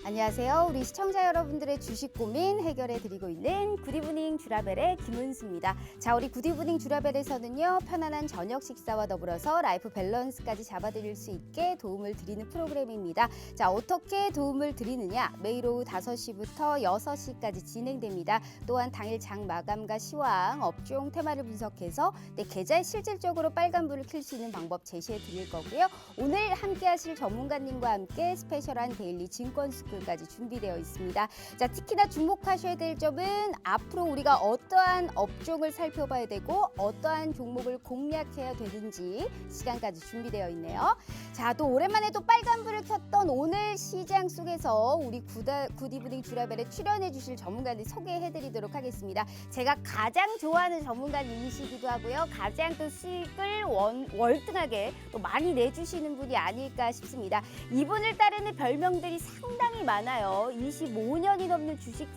안녕하세요. 우리 시청자 여러분들의 주식 고민 해결해 드리고 있는 굿이브닝 주라벨의 김은수입니다. 자, 우리 굿이브닝 주라벨에서는요, 편안한 저녁 식사와 더불어서 라이프 밸런스까지 잡아드릴 수 있게 도움을 드리는 프로그램입니다. 자, 어떻게 도움을 드리느냐? 매일 오후 5시부터 6시까지 진행됩니다. 또한 당일 장 마감과 시황, 업종 테마를 분석해서 내 계좌에 실질적으로 빨간불을 켤 수 있는 방법 제시해 드릴 거고요. 오늘 함께 하실 전문가님과 함께 스페셜한 데일리 증권 스쿨까지 준비되어 있습니다. 자, 특히나 주목하셔야 될 점은 앞으로 우리가 어떠한 업종을 살펴봐야 되고 어떠한 종목을 공략해야 되는지 시간까지 준비되어 있네요. 자, 또 오랜만에 또 빨간불을 켰던 오늘 시장 속에서 우리 굿이브닝 주라벨에 출연해 주실 전문가님 소개해 드리도록 하겠습니다. 제가 가장 좋아하는 전문가님이시기도 하고요. 가장 또 수익을 월등하게 또 많이 내주시는 분이 아닐까 싶습니다. 이분을 따르는 별명들이 상당히 많아요. 25년이 넘는 주식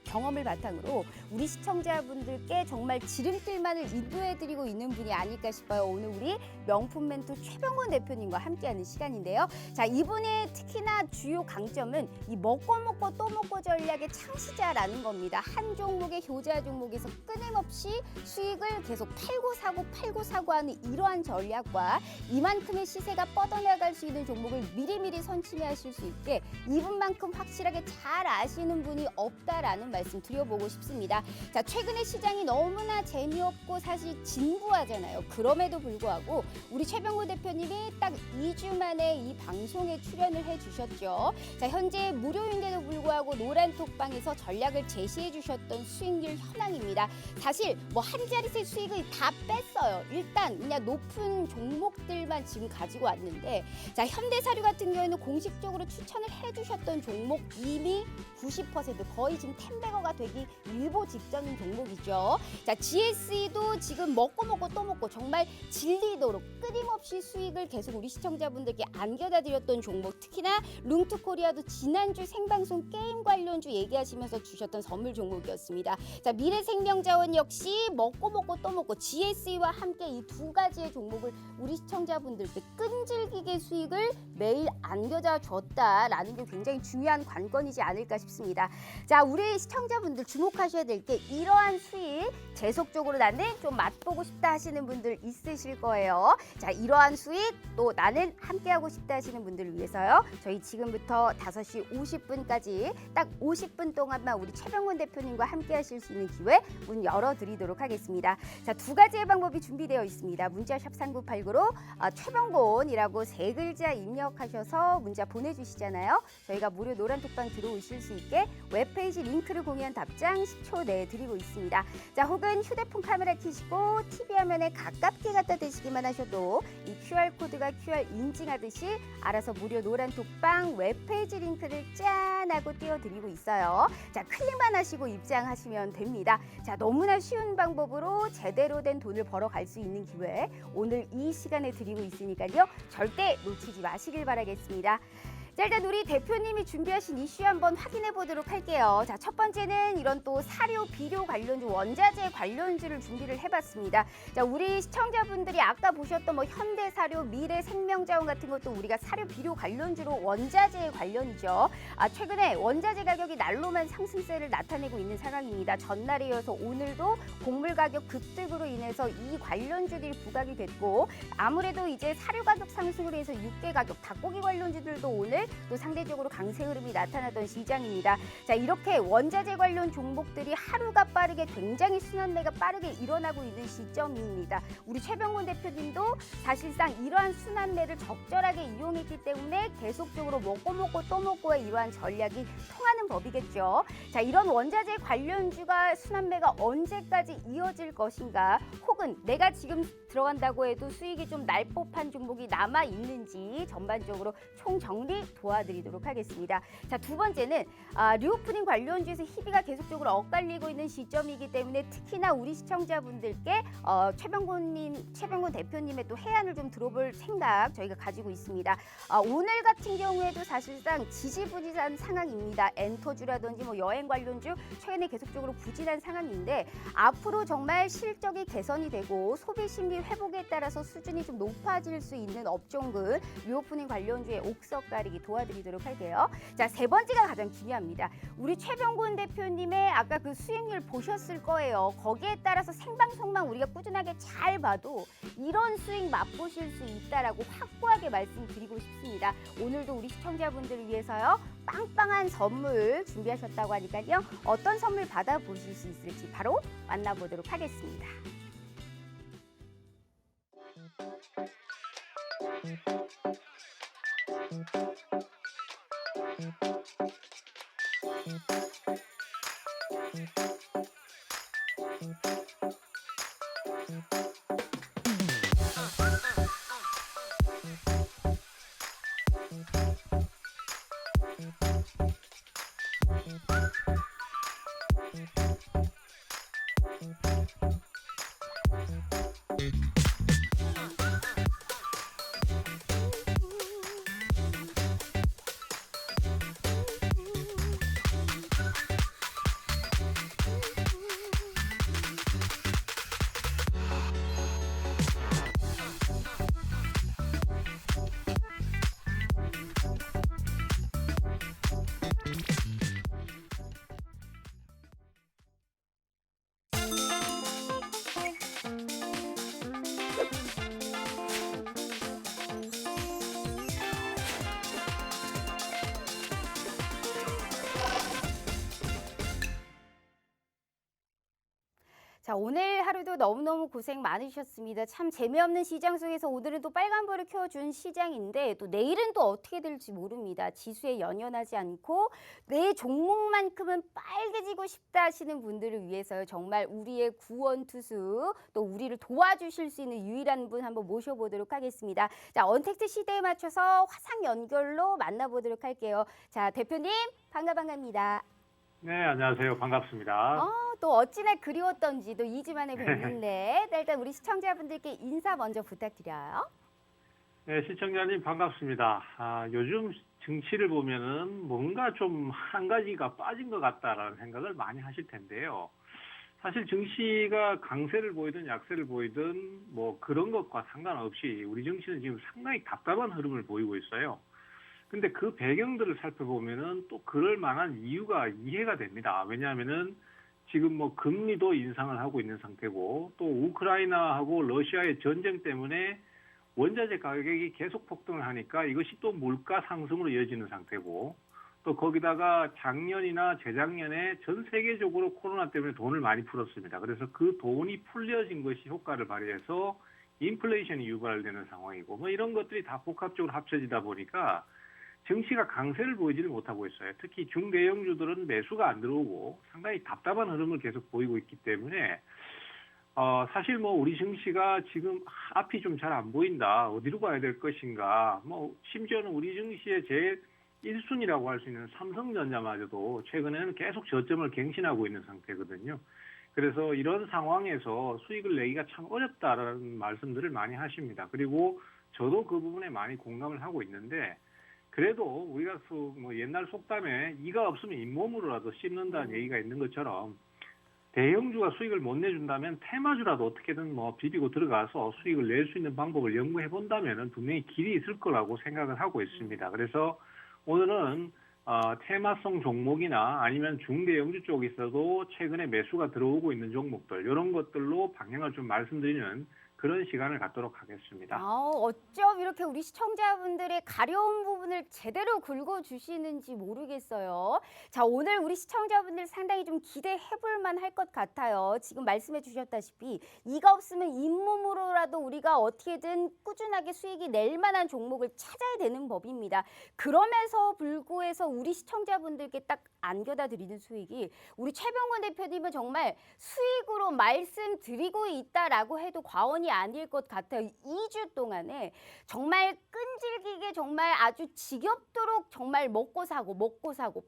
경험을 바탕으로 우리 시청자분들께 정말 지름길만을 인도해드리고 있는 분이 아닐까 싶어요. 오늘 우리 명품 멘토 최병곤 대표님과 함께하는 시간인데요. 자, 이분의 특히나 주요 강점은 이 먹고 또 먹고 전략의 창시자라는 겁니다. 한 종목의 효자 종목에서 끊임없이 수익을 계속 팔고 사고 하는 이러한 전략과 이만큼의 시세가 뻗어나갈 수 있는 종목을 미리미리 선취하실 수 있게 이분만큼 확실하게 잘 아시는 분이 없다라는 말씀 드려보고 싶습니다. 자, 최근에 시장이 너무나 재미없고 사실 진부하잖아요. 그럼에도 불구하고 우리 최병호 대표님이 딱 2주 만에 이 방송에 출연을 해주셨죠. 자, 현재 무료인데도 불구하고 노란톡방에서 전략을 제시해 주셨던 수익률 현황입니다. 사실 뭐 한 자릿수 수익을 다 뺐어요. 일단 그냥 높은 종목들만 지금 가지고 왔는데, 자, 현대사료 같은 경우에는 공식적으로 추천을 해주셨던 종목 이미 90% 거의 지금 텐베거가 되기 일보 직전인 종목이죠. 자, GSE도 지금 먹고 또 먹고 정말 질리도록 끊임없이 수익을 계속 우리 시청자분들께 안겨다 드렸던 종목, 특히나 룽투코리아도 지난주 생방송 게임 관련주 얘기하시면서 주셨던 선물 종목이었습니다. 자, 미래생명자원 역시 먹고 또 먹고 GSE와 함께 이 두 가지의 종목을 우리 시청자분들께 끈질기게 수익을 매일 안겨다 줬다라는 게 굉장히 중요한 관건이지 않을까 싶습니다. 자, 우리 시청자분들 주목하셔야 될 게 이러한 수익 계속적으로 나는 좀 맛보고 싶다 하시는 분들 있으실 거예요. 자, 이러한 수익 또 나는 함께하고 싶다 하시는 분들을 위해서요. 저희 지금부터 5시 50분까지 딱 50분 동안만 우리 최병곤 대표님과 함께 하실 수 있는 기회 문 열어드리도록 하겠습니다. 자, 두 가지의 방법이 준비되어 있습니다. 문자샵 3989로 최병곤이라고 3글자 입력하셔서 문자 보내주시잖아요. 저희가 무료 노란톡방 들어오실 수 있게 웹페이지 링크를 공유한 답장 10초 내에 드리고 있습니다. 자, 혹은 휴대폰 카메라 켜시고 TV 화면에 가깝게 갖다 대시기만 하셔도 이 QR코드가 QR 인증하듯이 알아서 무료 노란톡방 웹페이지 링크를 짠 하고 띄워드리고 있어요. 자, 클릭만 하시고 입장하시면 됩니다. 자, 너무나 쉬운 방법으로 제대로 된 돈을 벌어갈 수 있는 기회 오늘 이 시간에 드리고 있으니까요. 절대 놓치지 마시길 바라겠습니다. 자, 일단 우리 대표님이 준비하신 이슈 한번 확인해 보도록 할게요. 자, 첫 번째는 이런 또 사료, 비료 관련주, 원자재 관련주를 준비를 해봤습니다. 자, 우리 시청자분들이 아까 보셨던 뭐 현대사료, 미래생명자원 같은 것도 우리가 사료, 비료 관련주로 원자재 관련이죠. 최근에 원자재 가격이 날로만 상승세를 나타내고 있는 상황입니다. 전날에 이어서 오늘도 곡물 가격 급등으로 인해서 이 관련주들이 부각이 됐고, 아무래도 이제 사료 가격 상승으로 해서 육개 가격, 닭고기 관련주들도 오늘 또 상대적으로 강세 흐름이 나타나던 시장입니다. 자, 이렇게 원자재 관련 종목들이 하루가 빠르게 굉장히 순환매가 빠르게 일어나고 있는 시점입니다. 우리 최병곤 대표님도 사실상 이러한 순환매를 적절하게 이용했기 때문에 계속적으로 먹고 또 먹고의 이러한 전략이 통하는 법이겠죠. 자, 이런 원자재 관련주가 순환매가 언제까지 이어질 것인가, 혹은 내가 지금 들어간다고 해도 수익이 좀 날 법한 종목이 남아 있는지 전반적으로 총정리 도와드리도록 하겠습니다. 자, 두 번째는 리오프닝 관련주에서 희비가 계속적으로 엇갈리고 있는 시점이기 때문에 특히나 우리 시청자분들께 최병곤 대표님의 또 해안을 좀 들어볼 생각 저희가 가지고 있습니다. 오늘 같은 경우에도 사실상 지지부진한 상황입니다. 엔터주라든지 뭐 여행 관련주 최근에 계속적으로 부진한 상황인데, 앞으로 정말 실적이 개선이 되고 소비 심리 회복에 따라서 수준이 좀 높아질 수 있는 업종군 리오프닝 관련주의 옥석가리기 말씀드리기 도와드리도록 할게요. 자, 세 번째가 가장 중요합니다. 우리 최병곤 대표님의 아까 그 수익률 보셨을 거예요. 거기에 따라서 생방송만 우리가 꾸준하게 잘 봐도 이런 수익 맛보실 수 있다라고 확고하게 말씀드리고 싶습니다. 오늘도 우리 시청자분들을 위해서요. 빵빵한 선물 준비하셨다고 하니까요. 어떤 선물 받아보실 수 있을지 바로 만나보도록 하겠습니다. 자, 오늘 하루도 너무너무 고생 많으셨습니다. 참 재미없는 시장 속에서 오늘은 또 빨간불을 켜준 시장인데 또 내일은 또 어떻게 될지 모릅니다. 지수에 연연하지 않고 내 종목만큼은 빨개지고 싶다 하시는 분들을 위해서요. 정말 우리의 구원투수 또 우리를 도와주실 수 있는 유일한 분 한번 모셔보도록 하겠습니다. 자, 언택트 시대에 맞춰서 화상 연결로 만나보도록 할게요. 자, 대표님 반갑습니다. 네, 안녕하세요. 반갑습니다. 또 어찌나 그리웠던지 또 2주 만에 뵙는데 일단 우리 시청자분들께 인사 먼저 부탁드려요. 네, 시청자님 반갑습니다. 요즘 증시를 보면은 뭔가 좀 한 가지가 빠진 것 같다라는 생각을 많이 하실 텐데요. 사실 증시가 강세를 보이든 약세를 보이든 뭐 그런 것과 상관없이 우리 증시는 지금 상당히 답답한 흐름을 보이고 있어요. 근데 그 배경들을 살펴보면은 또 그럴 만한 이유가 이해가 됩니다. 왜냐하면은 지금 뭐 금리도 인상을 하고 있는 상태고 또 우크라이나하고 러시아의 전쟁 때문에 원자재 가격이 계속 폭등을 하니까 이것이 또 물가 상승으로 이어지는 상태고 또 거기다가 작년이나 재작년에 전 세계적으로 코로나 때문에 돈을 많이 풀었습니다. 그래서 그 돈이 풀려진 것이 효과를 발휘해서 인플레이션이 유발되는 상황이고 뭐 이런 것들이 다 복합적으로 합쳐지다 보니까 증시가 강세를 보이지를 못하고 있어요. 특히 중대형주들은 매수가 안 들어오고 상당히 답답한 흐름을 계속 보이고 있기 때문에 사실 뭐 우리 증시가 지금 앞이 좀 잘 안 보인다. 어디로 가야 될 것인가. 뭐 심지어는 우리 증시의 제일 1순위라고 할 수 있는 삼성전자마저도 최근에는 계속 저점을 갱신하고 있는 상태거든요. 그래서 이런 상황에서 수익을 내기가 참 어렵다라는 말씀들을 많이 하십니다. 그리고 저도 그 부분에 많이 공감을 하고 있는데 그래도 우리가 뭐 옛날 속담에 이가 없으면 잇몸으로라도 씹는다는 얘기가 있는 것처럼 대형주가 수익을 못 내준다면 테마주라도 어떻게든 뭐 비비고 들어가서 수익을 낼 수 있는 방법을 연구해 본다면은 분명히 길이 있을 거라고 생각을 하고 있습니다. 그래서 오늘은 테마성 종목이나 아니면 중대형주 쪽에 있어도 최근에 매수가 들어오고 있는 종목들 이런 것들로 방향을 좀 말씀드리는 그런 시간을 갖도록 하겠습니다. 어쩜 이렇게 우리 시청자분들의 가려운 부분을 제대로 긁어주시는지 모르겠어요. 자, 오늘 우리 시청자분들 상당히 좀 기대해볼 만할 것 같아요. 지금 말씀해 주셨다시피 이가 없으면 잇몸으로라도 우리가 어떻게든 꾸준하게 수익이 낼 만한 종목을 찾아야 되는 법입니다. 그럼에서 불구해서 우리 시청자분들께 딱 안겨다 드리는 수익이 우리 최병곤 대표님은 정말 수익으로 말씀드리고 있다라고 해도 과언이 아닐 것 같아요. 2주 동안에 정말 끈질기게 정말 아주 지겹도록 정말 먹고 사고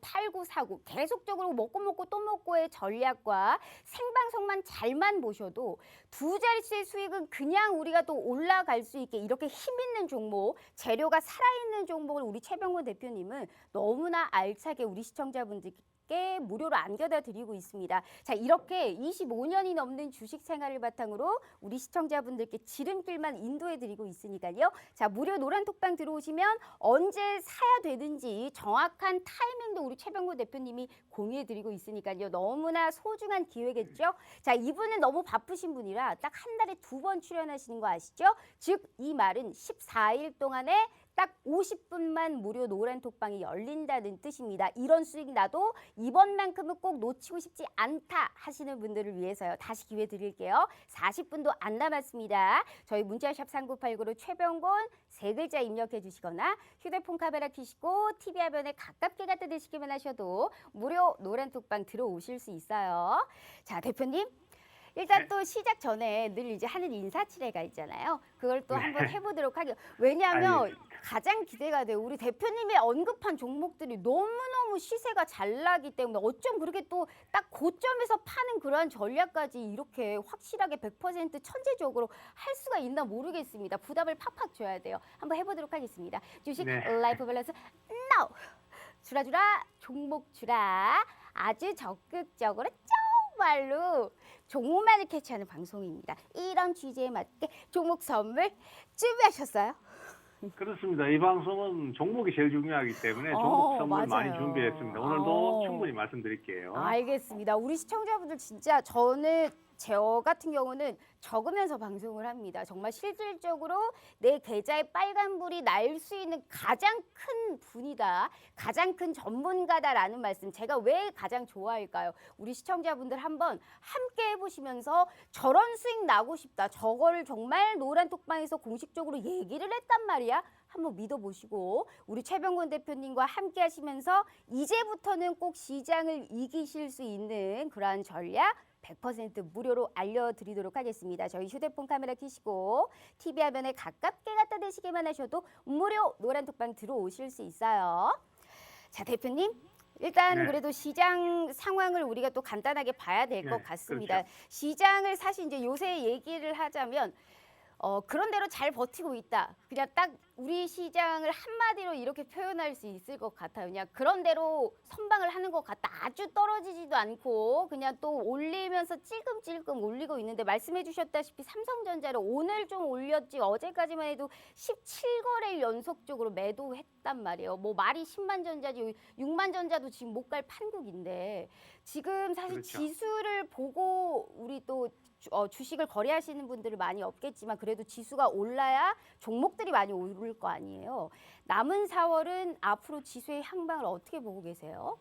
팔고 사고 계속적으로 먹고 또 먹고의 전략과 생방송만 잘만 보셔도 두 자릿수의 수익은 그냥 우리가 또 올라갈 수 있게 이렇게 힘 있는 종목, 재료가 살아있는 종목을 우리 최병곤 대표님은 너무나 알차게 우리 시청자분들께 분들께 무료로 안겨다 드리고 있습니다. 자, 이렇게 25년이 넘는 주식 생활을 바탕으로 우리 시청자분들께 지름길만 인도해 드리고 있으니까요. 자, 무료 노란톡방 들어오시면 언제 사야 되는지 정확한 타이밍도 우리 최병구 대표님이 공유해 드리고 있으니까요. 너무나 소중한 기회겠죠. 자, 이분은 너무 바쁘신 분이라 딱 한 달에 2번 출연하시는 거 아시죠? 즉, 이 말은 14일 동안에 딱 50분만 무료 노란톡방이 열린다는 뜻입니다. 이런 수익 나도 이번만큼은 꼭 놓치고 싶지 않다 하시는 분들을 위해서요. 다시 기회 드릴게요. 40분도 안 남았습니다. 저희 문자샵 3989로 최병곤 3글자 입력해 주시거나 휴대폰 카메라 켜시고 TV 화면에 가깝게 갖다 대시기만 하셔도 무료 노란톡방 들어오실 수 있어요. 자, 대표님. 일단 네. 또 시작 전에 늘 이제 하는 인사치레가 있잖아요. 그걸 또 네. 한번 해보도록 하게요. 왜냐하면 알겠습니다. 가장 기대가 돼요. 우리 대표님의 언급한 종목들이 너무너무 시세가 잘 나기 때문에 어쩜 그렇게 또 딱 고점에서 파는 그러한 전략까지 이렇게 확실하게 100% 천재적으로 할 수가 있나 모르겠습니다. 부담을 팍팍 줘야 돼요. 한번 해보도록 하겠습니다. 주식 네. 라이프 밸런스 NOW! 주라 종목 주라 아주 적극적으로 정말로 종목만을 캐치하는 방송입니다. 이런 취지에 맞게 종목 선물 준비하셨어요? 그렇습니다. 이 방송은 종목이 제일 중요하기 때문에 종목 선물 많이 맞아요. 준비했습니다. 오늘도 충분히 말씀드릴게요. 알겠습니다. 우리 시청자분들 진짜 저 같은 경우는 적으면서 방송을 합니다. 정말 실질적으로 내 계좌에 빨간불이 날 수 있는 가장 큰 분이다. 가장 큰 전문가다라는 말씀 제가 왜 가장 좋아할까요? 우리 시청자분들 한번 함께 해보시면서 저런 수익 나고 싶다. 저거를 정말 노란톡방에서 공식적으로 얘기를 했단 말이야. 한번 믿어보시고 우리 최병곤 대표님과 함께 하시면서 이제부터는 꼭 시장을 이기실 수 있는 그러한 전략 100% 무료로 알려드리도록 하겠습니다. 저희 휴대폰 카메라 켜시고 TV 화면에 가깝게 갖다 대시기만 하셔도 무료 노란톡방 들어오실 수 있어요. 자, 대표님. 일단 네. 그래도 시장 상황을 우리가 또 간단하게 봐야 될 것 네, 같습니다. 그렇죠. 시장을 사실 이제 요새 얘기를 하자면 그런 대로 잘 버티고 있다. 그냥 딱 우리 시장을 한마디로 이렇게 표현할 수 있을 것 같아요. 그냥 그런 대로 선방을 하는 것 같다. 아주 떨어지지도 않고 그냥 또 올리면서 찔끔찔끔 올리고 있는데 말씀해 주셨다시피 삼성전자를 오늘 좀 올렸지 어제까지만 해도 17거래일 연속적으로 매도했단 말이에요. 뭐 말이 10만 전자지 6만 전자도 지금 못 갈 판국인데 지금 사실 그렇죠. 지수를 보고 우리 또 주식을 거래하시는 분들은 많이 없겠지만 그래도 지수가 올라야 종목들이 많이 오를 거 아니에요. 남은 4월은 앞으로 지수의 향방을 어떻게 보고 계세요?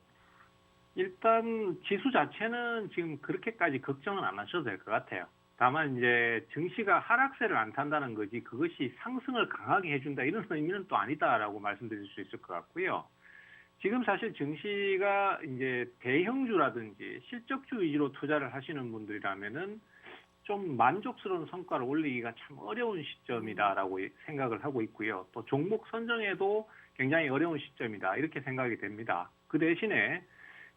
일단 지수 자체는 지금 그렇게까지 걱정은 안 하셔도 될 것 같아요. 다만 이제 증시가 하락세를 안 탄다는 거지 그것이 상승을 강하게 해준다 이런 의미는 또 아니다라고 말씀드릴 수 있을 것 같고요. 지금 사실 증시가 이제 대형주라든지 실적주 위주로 투자를 하시는 분들이라면은 좀 만족스러운 성과를 올리기가 참 어려운 시점이다라고 생각을 하고 있고요. 또 종목 선정에도 굉장히 어려운 시점이다 이렇게 생각이 됩니다. 그 대신에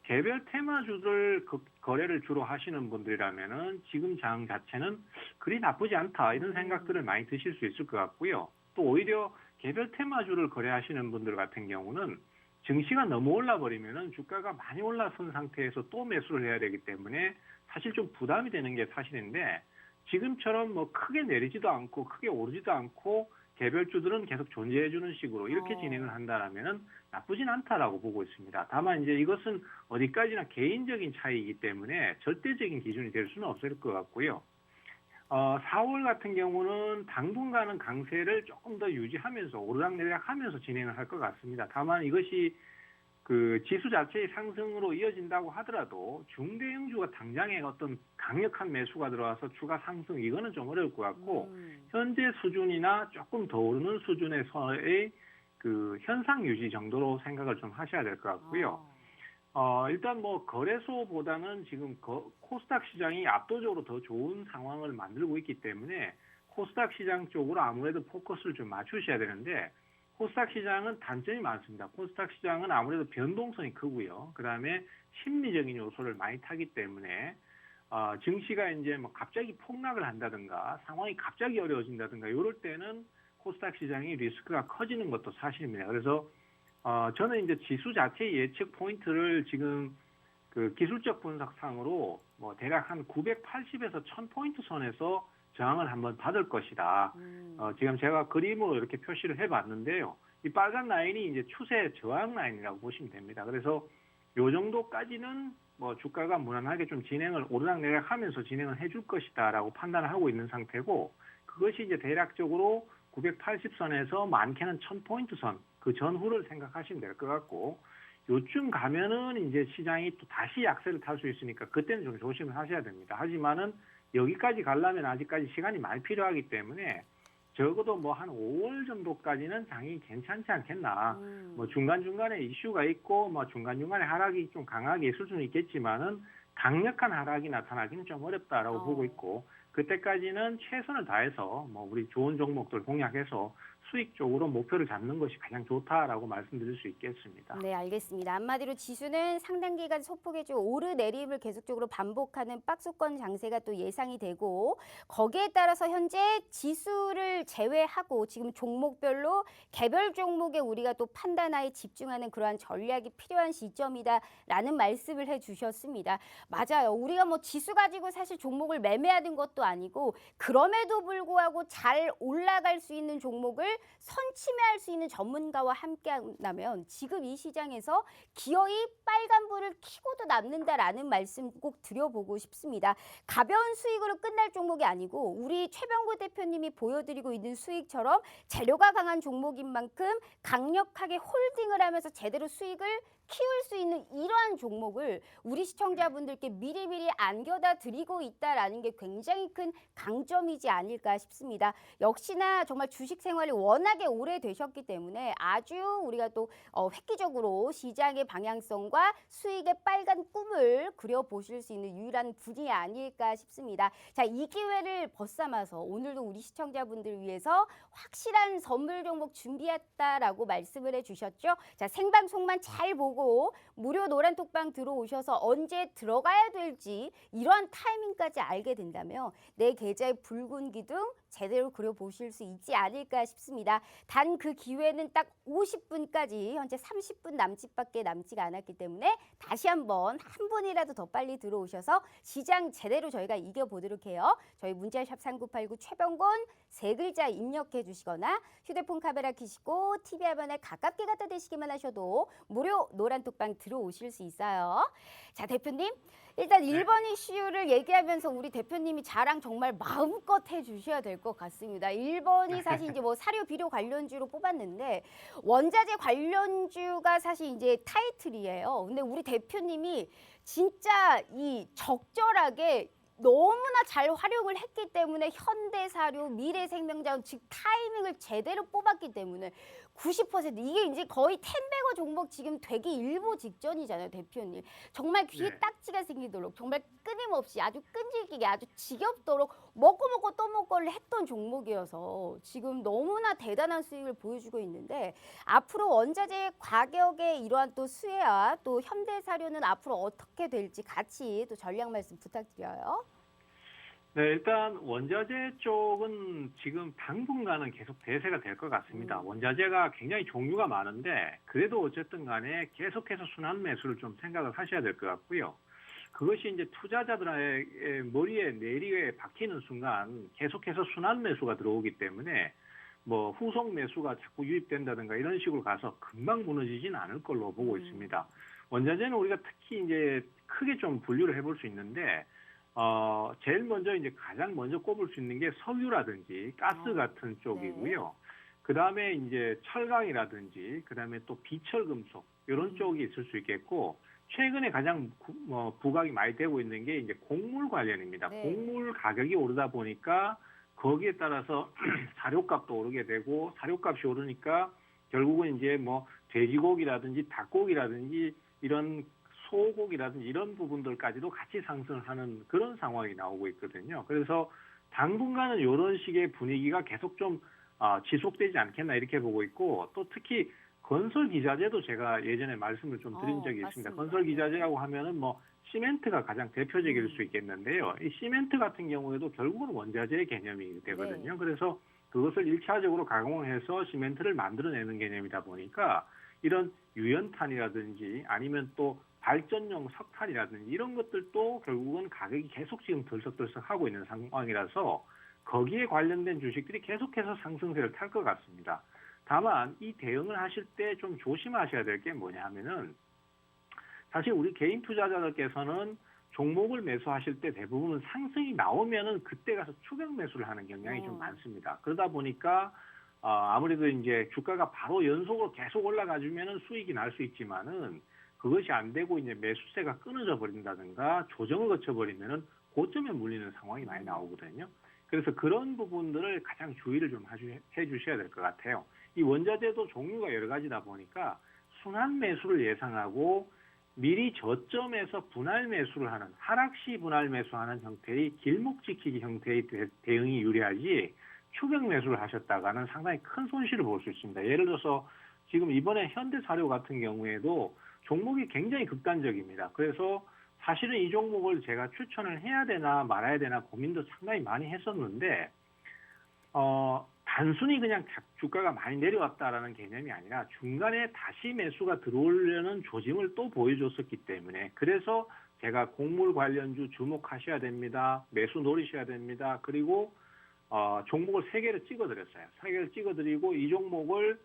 개별 테마주들 거래를 주로 하시는 분들이라면은 지금 장 자체는 그리 나쁘지 않다 이런 생각들을 많이 드실 수 있을 것 같고요. 또 오히려 개별 테마주를 거래하시는 분들 같은 경우는 증시가 너무 올라버리면은 주가가 많이 올라선 상태에서 또 매수를 해야 되기 때문에 사실 좀 부담이 되는 게 사실인데 지금처럼 뭐 크게 내리지도 않고 크게 오르지도 않고 개별주들은 계속 존재해주는 식으로 이렇게 진행을 한다라면은 나쁘진 않다라고 보고 있습니다. 다만 이제 이것은 어디까지나 개인적인 차이이기 때문에 절대적인 기준이 될 수는 없을 것 같고요. 4월 같은 경우는 당분간은 강세를 조금 더 유지하면서 오르락내리락하면서 진행을 할 것 같습니다. 다만 이것이 그 지수 자체의 상승으로 이어진다고 하더라도 중대형주가 당장에 어떤 강력한 매수가 들어와서 추가 상승 이거는 좀 어려울 것 같고 현재 수준이나 조금 더 오르는 수준에서의 그 현상 유지 정도로 생각을 좀 하셔야 될 것 같고요. 일단 뭐 거래소보다는 지금 코스닥 시장이 압도적으로 더 좋은 상황을 만들고 있기 때문에 코스닥 시장 쪽으로 아무래도 포커스를 좀 맞추셔야 되는데 코스닥 시장은 단점이 많습니다. 코스닥 시장은 아무래도 변동성이 크고요. 그다음에 심리적인 요소를 많이 타기 때문에 증시가 이제 뭐 갑자기 폭락을 한다든가 상황이 갑자기 어려워진다든가 이럴 때는 코스닥 시장이 리스크가 커지는 것도 사실입니다. 그래서 저는 이제 지수 자체의 예측 포인트를 지금 그 기술적 분석상으로 뭐 대략 한 980에서 1000포인트 선에서 저항을 한번 받을 것이다. 지금 제가 그림으로 이렇게 표시를 해봤는데요. 이 빨간 라인이 이제 추세 저항 라인이라고 보시면 됩니다. 그래서 요 정도까지는 뭐 주가가 무난하게 좀 진행을 오르락내리락 하면서 진행을 해줄 것이다라고 판단을 하고 있는 상태고, 그것이 이제 대략적으로 980선에서 많게는 1000포인트 선, 그 전후를 생각하시면 될 것 같고, 요쯤 가면은 이제 시장이 또 다시 약세를 탈 수 있으니까 그때는 좀 조심을 하셔야 됩니다. 하지만은 여기까지 가려면 아직까지 시간이 많이 필요하기 때문에 적어도 뭐 한 5월 정도까지는 장이 괜찮지 않겠나. 뭐 중간중간에 이슈가 있고 뭐 중간중간에 하락이 좀 강하게 있을 수는 있겠지만은 강력한 하락이 나타나기는 좀 어렵다라고 보고 있고, 그때까지는 최선을 다해서 뭐 우리 좋은 종목들 공략해서 수익 쪽으로 목표를 잡는 것이 가장 좋다라고 말씀드릴 수 있겠습니다. 네, 알겠습니다. 한마디로 지수는 상당 기간 소폭의 좀 오르내림을 계속적으로 반복하는 박스권 장세가 또 예상이 되고, 거기에 따라서 현재 지수를 제외하고 지금 종목별로 개별 종목에 우리가 또 판단하에 집중하는 그러한 전략이 필요한 시점이다라는 말씀을 해주셨습니다. 맞아요. 우리가 뭐 지수 가지고 사실 종목을 매매하는 것도 아니고, 그럼에도 불구하고 잘 올라갈 수 있는 종목을 선침해할 수 있는 전문가와 함께 한다면 지금 이 시장에서 기어이 빨간불을 켜고도 남는다라는 말씀 꼭 드려보고 싶습니다. 가벼운 수익으로 끝날 종목이 아니고 우리 최병구 대표님이 보여드리고 있는 수익처럼 재료가 강한 종목인 만큼 강력하게 홀딩을 하면서 제대로 수익을 키울 수 있는 이러한 종목을 우리 시청자분들께 미리미리 안겨다 드리고 있다라는 게 굉장히 큰 강점이지 않을까 싶습니다. 역시나 정말 주식 생활이 워낙에 오래되셨기 때문에 아주 우리가 또 획기적으로 시장의 방향성과 수익의 빨간 꿈을 그려보실 수 있는 유일한 분이 아닐까 싶습니다. 자, 이 기회를 벗삼아서 오늘도 우리 시청자분들 위해서 확실한 선물 종목 준비했다라고 말씀을 해주셨죠. 자, 생방송만 잘 보고 무료 노란톡방 들어오셔서 언제 들어가야 될지 이러한 타이밍까지 알게 된다면 내 계좌의 붉은 기둥 제대로 그려보실 수 있지 않을까 싶습니다. 단 그 기회는 딱 50분까지 현재 30분 남짓밖에 남지가 않았기 때문에 다시 한번 한 분이라도 더 빨리 들어오셔서 시장 제대로 저희가 이겨보도록 해요. 저희 문자샵 3989 최병곤 세 글자 입력해 주시거나 휴대폰 카메라 켜시고 TV 화면에 가깝게 갖다 대시기만 하셔도 무료 노란톡방 들어오실 수 있어요. 자, 대표님. 일단 1번 이슈를 얘기하면서 우리 대표님이 자랑 정말 마음껏 해주셔야 될 것 같습니다. 1번이 사실 이제 뭐 사료 비료 관련주로 뽑았는데 원자재 관련주가 사실 이제 타이틀이에요. 근데 우리 대표님이 진짜 이 적절하게 너무나 잘 활용을 했기 때문에 현대사료, 미래생명자원 즉 타이밍을 제대로 뽑았기 때문에 90% 이게 이제 거의 텐베거 종목 지금 되기 일보 직전이잖아요, 대표님. 정말 귀에 네. 딱지가 생기도록 정말 끊임없이 아주 끈질기게 아주 지겹도록 먹고 또 먹고를 했던 종목이어서 지금 너무나 대단한 수익을 보여주고 있는데 앞으로 원자재 가격의 이러한 또 수혜와 또 현대사료는 앞으로 어떻게 될지 같이 또 전략 말씀 부탁드려요. 네, 일단 원자재 쪽은 지금 당분간은 계속 대세가 될 것 같습니다. 원자재가 굉장히 종류가 많은데 그래도 어쨌든 간에 계속해서 순환 매수를 좀 생각을 하셔야 될 것 같고요. 그것이 이제 투자자들의 머리에 내리에 박히는 순간 계속해서 순환 매수가 들어오기 때문에 뭐 후속 매수가 자꾸 유입된다든가 이런 식으로 가서 금방 무너지진 않을 걸로 보고 있습니다. 원자재는 우리가 특히 이제 크게 좀 분류를 해볼 수 있는데 제일 먼저 이제 가장 먼저 꼽을 수 있는 게 석유라든지 가스 같은 쪽이고요. 그 다음에 이제 철강이라든지, 그 다음에 또 비철금속 이런 쪽이 있을 수 있겠고, 최근에 가장 부각이 많이 되고 있는 게 이제 곡물 관련입니다. 네. 곡물 가격이 오르다 보니까 거기에 따라서 사료값도 오르게 되고, 사료값이 오르니까 결국은 이제 뭐 돼지고기라든지 닭고기라든지 이런 소고기라든지 이런 부분들까지도 같이 상승하는 그런 상황이 나오고 있거든요. 그래서 당분간은 이런 식의 분위기가 계속 좀 지속되지 않겠나 이렇게 보고 있고, 또 특히 건설 기자재도 제가 예전에 말씀을 좀 드린 적이 있습니다. 맞습니다. 건설 기자재라고 하면은 뭐 시멘트가 가장 대표적일 수 있겠는데요. 이 시멘트 같은 경우에도 결국은 원자재의 개념이 되거든요. 네. 그래서 그것을 1차적으로 가공해서 시멘트를 만들어내는 개념이다 보니까 이런 유연탄이라든지 아니면 또 발전용 석탄이라든지 이런 것들도 결국은 가격이 계속 지금 들썩들썩하고 있는 상황이라서 거기에 관련된 주식들이 계속해서 상승세를 탈 것 같습니다. 다만 이 대응을 하실 때 좀 조심하셔야 될 게 뭐냐 하면은 사실 우리 개인 투자자들께서는 종목을 매수하실 때 대부분 상승이 나오면은 그때 가서 추격 매수를 하는 경향이 좀 많습니다. 그러다 보니까 아무래도 이제 주가가 바로 연속으로 계속 올라가주면은 수익이 날 수 있지만은 그것이 안 되고 이제 매수세가 끊어져 버린다든가 조정을 거쳐버리면은 고점에 물리는 상황이 많이 나오거든요. 그래서 그런 부분들을 가장 주의를 좀 해주셔야 될 것 같아요. 이 원자재도 종류가 여러 가지다 보니까 순환 매수를 예상하고 미리 저점에서 분할 매수를 하는 하락시 분할 매수하는 형태의 길목지키기 형태의 대응이 유리하지 추격 매수를 하셨다가는 상당히 큰 손실을 볼 수 있습니다. 예를 들어서 지금 이번에 현대사료 같은 경우에도 종목이 굉장히 극단적입니다. 그래서 사실은 이 종목을 제가 추천을 해야 되나 말아야 되나 고민도 상당히 많이 했었는데 단순히 그냥 주가가 많이 내려왔다라는 개념이 아니라 중간에 다시 매수가 들어오려는 조짐을 또 보여줬었기 때문에 그래서 제가 곡물 관련주 주목하셔야 됩니다. 매수 노리셔야 됩니다. 그리고 종목을 3개를 찍어드렸어요. 3개를 찍어드리고 이 종목을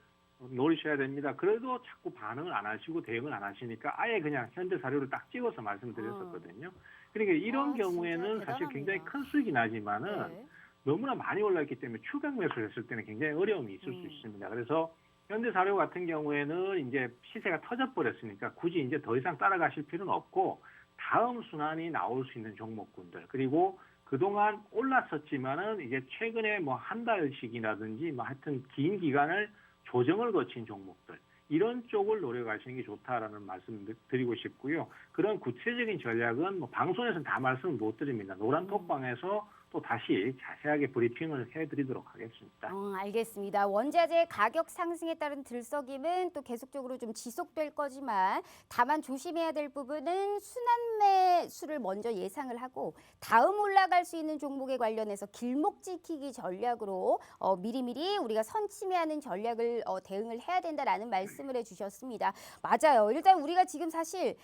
노리셔야 됩니다. 그래도 자꾸 반응을 안 하시고 대응을 안 하시니까 아예 그냥 현대사료를 딱 찍어서 말씀드렸었거든요. 그러니까 이런 경우에는 사실 굉장히 큰 수익이 나지만은 너무나 많이 올랐기 때문에 추격 매수를 했을 때는 굉장히 어려움이 있을 수 있습니다. 그래서 현대사료 같은 경우에는 이제 시세가 터져버렸으니까 굳이 이제 더 이상 따라가실 필요는 없고 다음 순환이 나올 수 있는 종목군들 그리고 그동안 올랐었지만은 이제 최근에 뭐 한 달씩이라든지 뭐 하여튼 긴 기간을 조정을 거친 종목들 이런 쪽을 노려가시는 게 좋다라는 말씀을 드리고 싶고요. 그런 구체적인 전략은 뭐 방송에서는 다 말씀을 못 드립니다. 노란 톡방에서 또 다시 자세하게 브리핑을 해드리도록 하겠습니다. 알겠습니다. 원자재 가격 상승에 따른 들썩임은 또 계속적으로 좀 지속될 거지만 다만 조심해야 될 부분은 순환 매수를 먼저 예상을 하고 다음 올라갈 수 있는 종목에 관련해서 길목 지키기 전략으로 미리미리 우리가 선침해하는 전략을 대응을 해야 된다라는 말씀을 해주셨습니다. 맞아요. 일단 우리가 지금 사실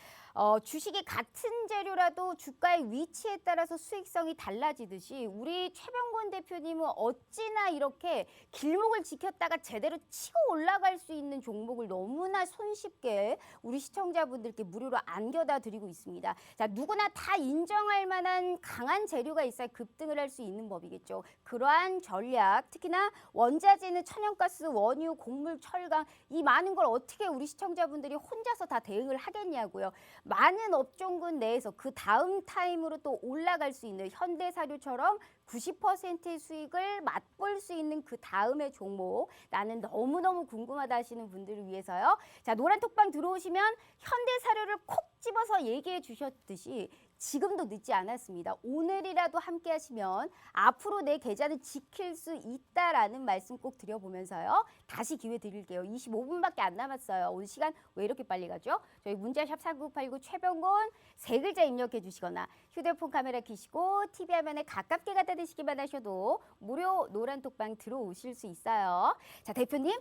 주식이 같은 재료라도 주가의 위치에 따라서 수익성이 달라지듯이 우리 최병권 대표님은 어찌나 이렇게 길목을 지켰다가 제대로 치고 올라갈 수 있는 종목을 너무나 손쉽게 우리 시청자분들께 무료로 안겨다 드리고 있습니다. 자, 누구나 다 인정할 만한 강한 재료가 있어야 급등을 할 수 있는 법이겠죠. 그러한 전략, 특히나 원자재는 천연가스, 원유, 곡물, 철강 이 많은 걸 어떻게 우리 시청자분들이 혼자서 다 대응을 하겠냐고요. 많은 업종군 내에서 그 다음 타임으로 또 올라갈 수 있는 현대사료처럼 90%의 수익을 맛볼 수 있는 그 다음의 종목 나는 너무너무 궁금하다 하시는 분들을 위해서요. 자, 노란 톡방 들어오시면 현대사료를 콕 집어서 얘기해 주셨듯이 지금도 늦지 않았습니다. 오늘이라도 함께 하시면 앞으로 내 계좌는 지킬 수 있다라는 말씀 꼭 드려보면서요. 다시 기회 드릴게요. 25분밖에 안 남았어요. 오늘 시간 왜 이렇게 빨리 가죠? 저희 문자샵 3989 최병곤 3글자 입력해 주시거나 휴대폰 카메라 켜시고 TV 화면에 가깝게 갖다 대시기만 하셔도 무료 노란 톡방 들어오실 수 있어요. 자, 대표님.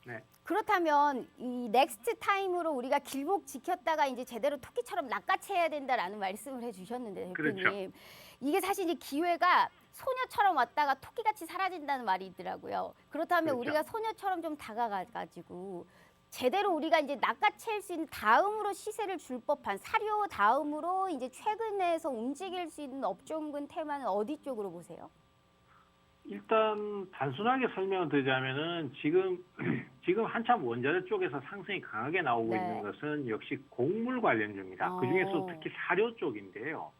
네. 그렇다면 이 넥스트 타임으로 우리가 길목 지켰다가 이제 제대로 토끼처럼 낚아채야 된다라는 말씀을 해주셨는데 대표님 그렇죠. 이게 이게 사실 이 기회가 소녀처럼 왔다가 토끼같이 사라진다는 말이 있더라고요. 그렇다면 그렇죠. 우리가 소녀처럼 좀 다가가가지고 제대로 우리가 이제 낚아챌 수 있는 다음으로 시세를 줄 법한 사료 다음으로 이제 최근에서 움직일 수 있는 업종군 테마는 어디 쪽으로 보세요? 일단 단순하게 설명을 드리자면은 지금 한참 원자재 쪽에서 상승이 강하게 나오고 네. 있는 것은 역시 곡물 관련주입니다. 그 중에서 특히 사료 쪽인데요.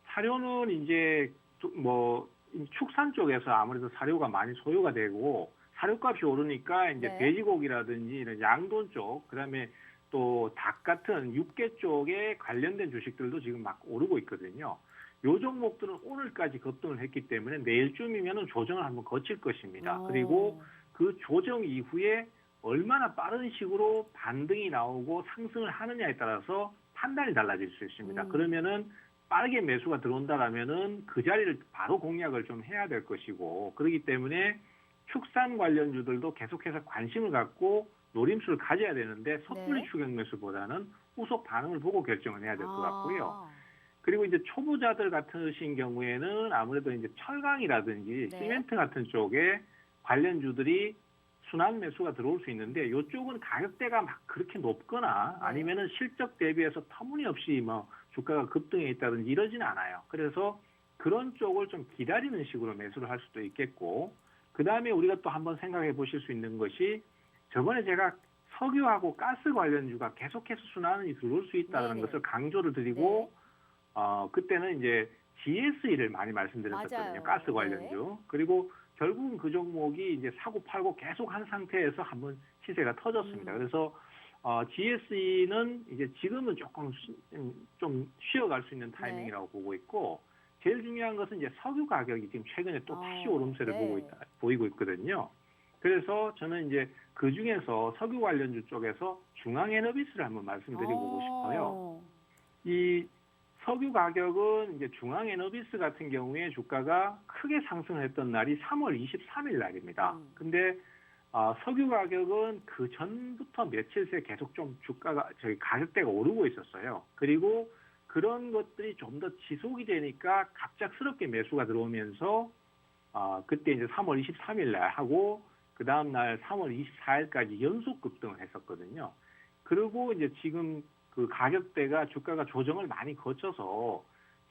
사료는 이제 뭐 축산 쪽에서 아무래도 사료가 많이 소요가 되고 사료값이 오르니까 이제 네. 돼지고기라든지 이런 양돈 쪽, 그다음에 또 닭 같은 육계 쪽에 관련된 주식들도 지금 막 오르고 있거든요. 요 종목들은 오늘까지 급등을 했기 때문에 내일쯤이면 조정을 한번 거칠 것입니다. 그리고 그 조정 이후에 얼마나 빠른 식으로 반등이 나오고 상승을 하느냐에 따라서 판단이 달라질 수 있습니다. 그러면은 빠르게 매수가 들어온다라면은 그 자리를 바로 공략을 좀 해야 될 것이고, 그렇기 때문에 축산 관련주들도 계속해서 관심을 갖고 노림수를 가져야 되는데 섣불리 네. 추격 매수보다는 후속 반응을 보고 결정을 해야 될 것 같고요. 아. 그리고 이제 초보자들 같으신 경우에는 아무래도 이제 철강이라든지 네. 시멘트 같은 쪽에 관련주들이 순환 매수가 들어올 수 있는데 이쪽은 가격대가 막 그렇게 높거나 네. 아니면은 실적 대비해서 터무니없이 뭐 주가가 급등해 있다든지 이러지는 않아요. 그래서 그런 쪽을 좀 기다리는 식으로 매수를 할 수도 있겠고, 그 다음에 우리가 또 한번 생각해 보실 수 있는 것이 저번에 제가 석유하고 가스 관련주가 계속해서 순환이 들어올 수 있다는 네네. 것을 강조를 드리고, 그때는 이제 GSE를 많이 말씀드렸었거든요. 맞아요. 가스 관련주. 그리고 결국은 그 종목이 이제 사고 팔고 계속 한 상태에서 한번 시세가 터졌습니다. 그래서 GSE는 이제 지금은 조금 좀 쉬어갈 수 있는 타이밍이라고 보고 있고, 제일 중요한 것은 이제 석유 가격이 지금 최근에 또 다시 오름세를 네. 보이고 있거든요. 그래서 저는 이제 그 중에서 석유 관련주 쪽에서 중앙에너비스를 한번 말씀드리고 싶어요. 이 석유 가격은 이제 중앙에너비스 같은 경우에 주가가 크게 상승을 했던 날이 3월 23일 날입니다. 근데 석유 가격은 그 전부터 며칠 새 계속 좀 가격대가 오르고 있었어요. 그리고 그런 것들이 좀 더 지속이 되니까 갑작스럽게 매수가 들어오면서 그때 이제 3월 23일 날 하고 그 다음 날 3월 24일까지 연속 급등을 했었거든요. 그리고 이제 지금 그 가격대가 주가가 조정을 많이 거쳐서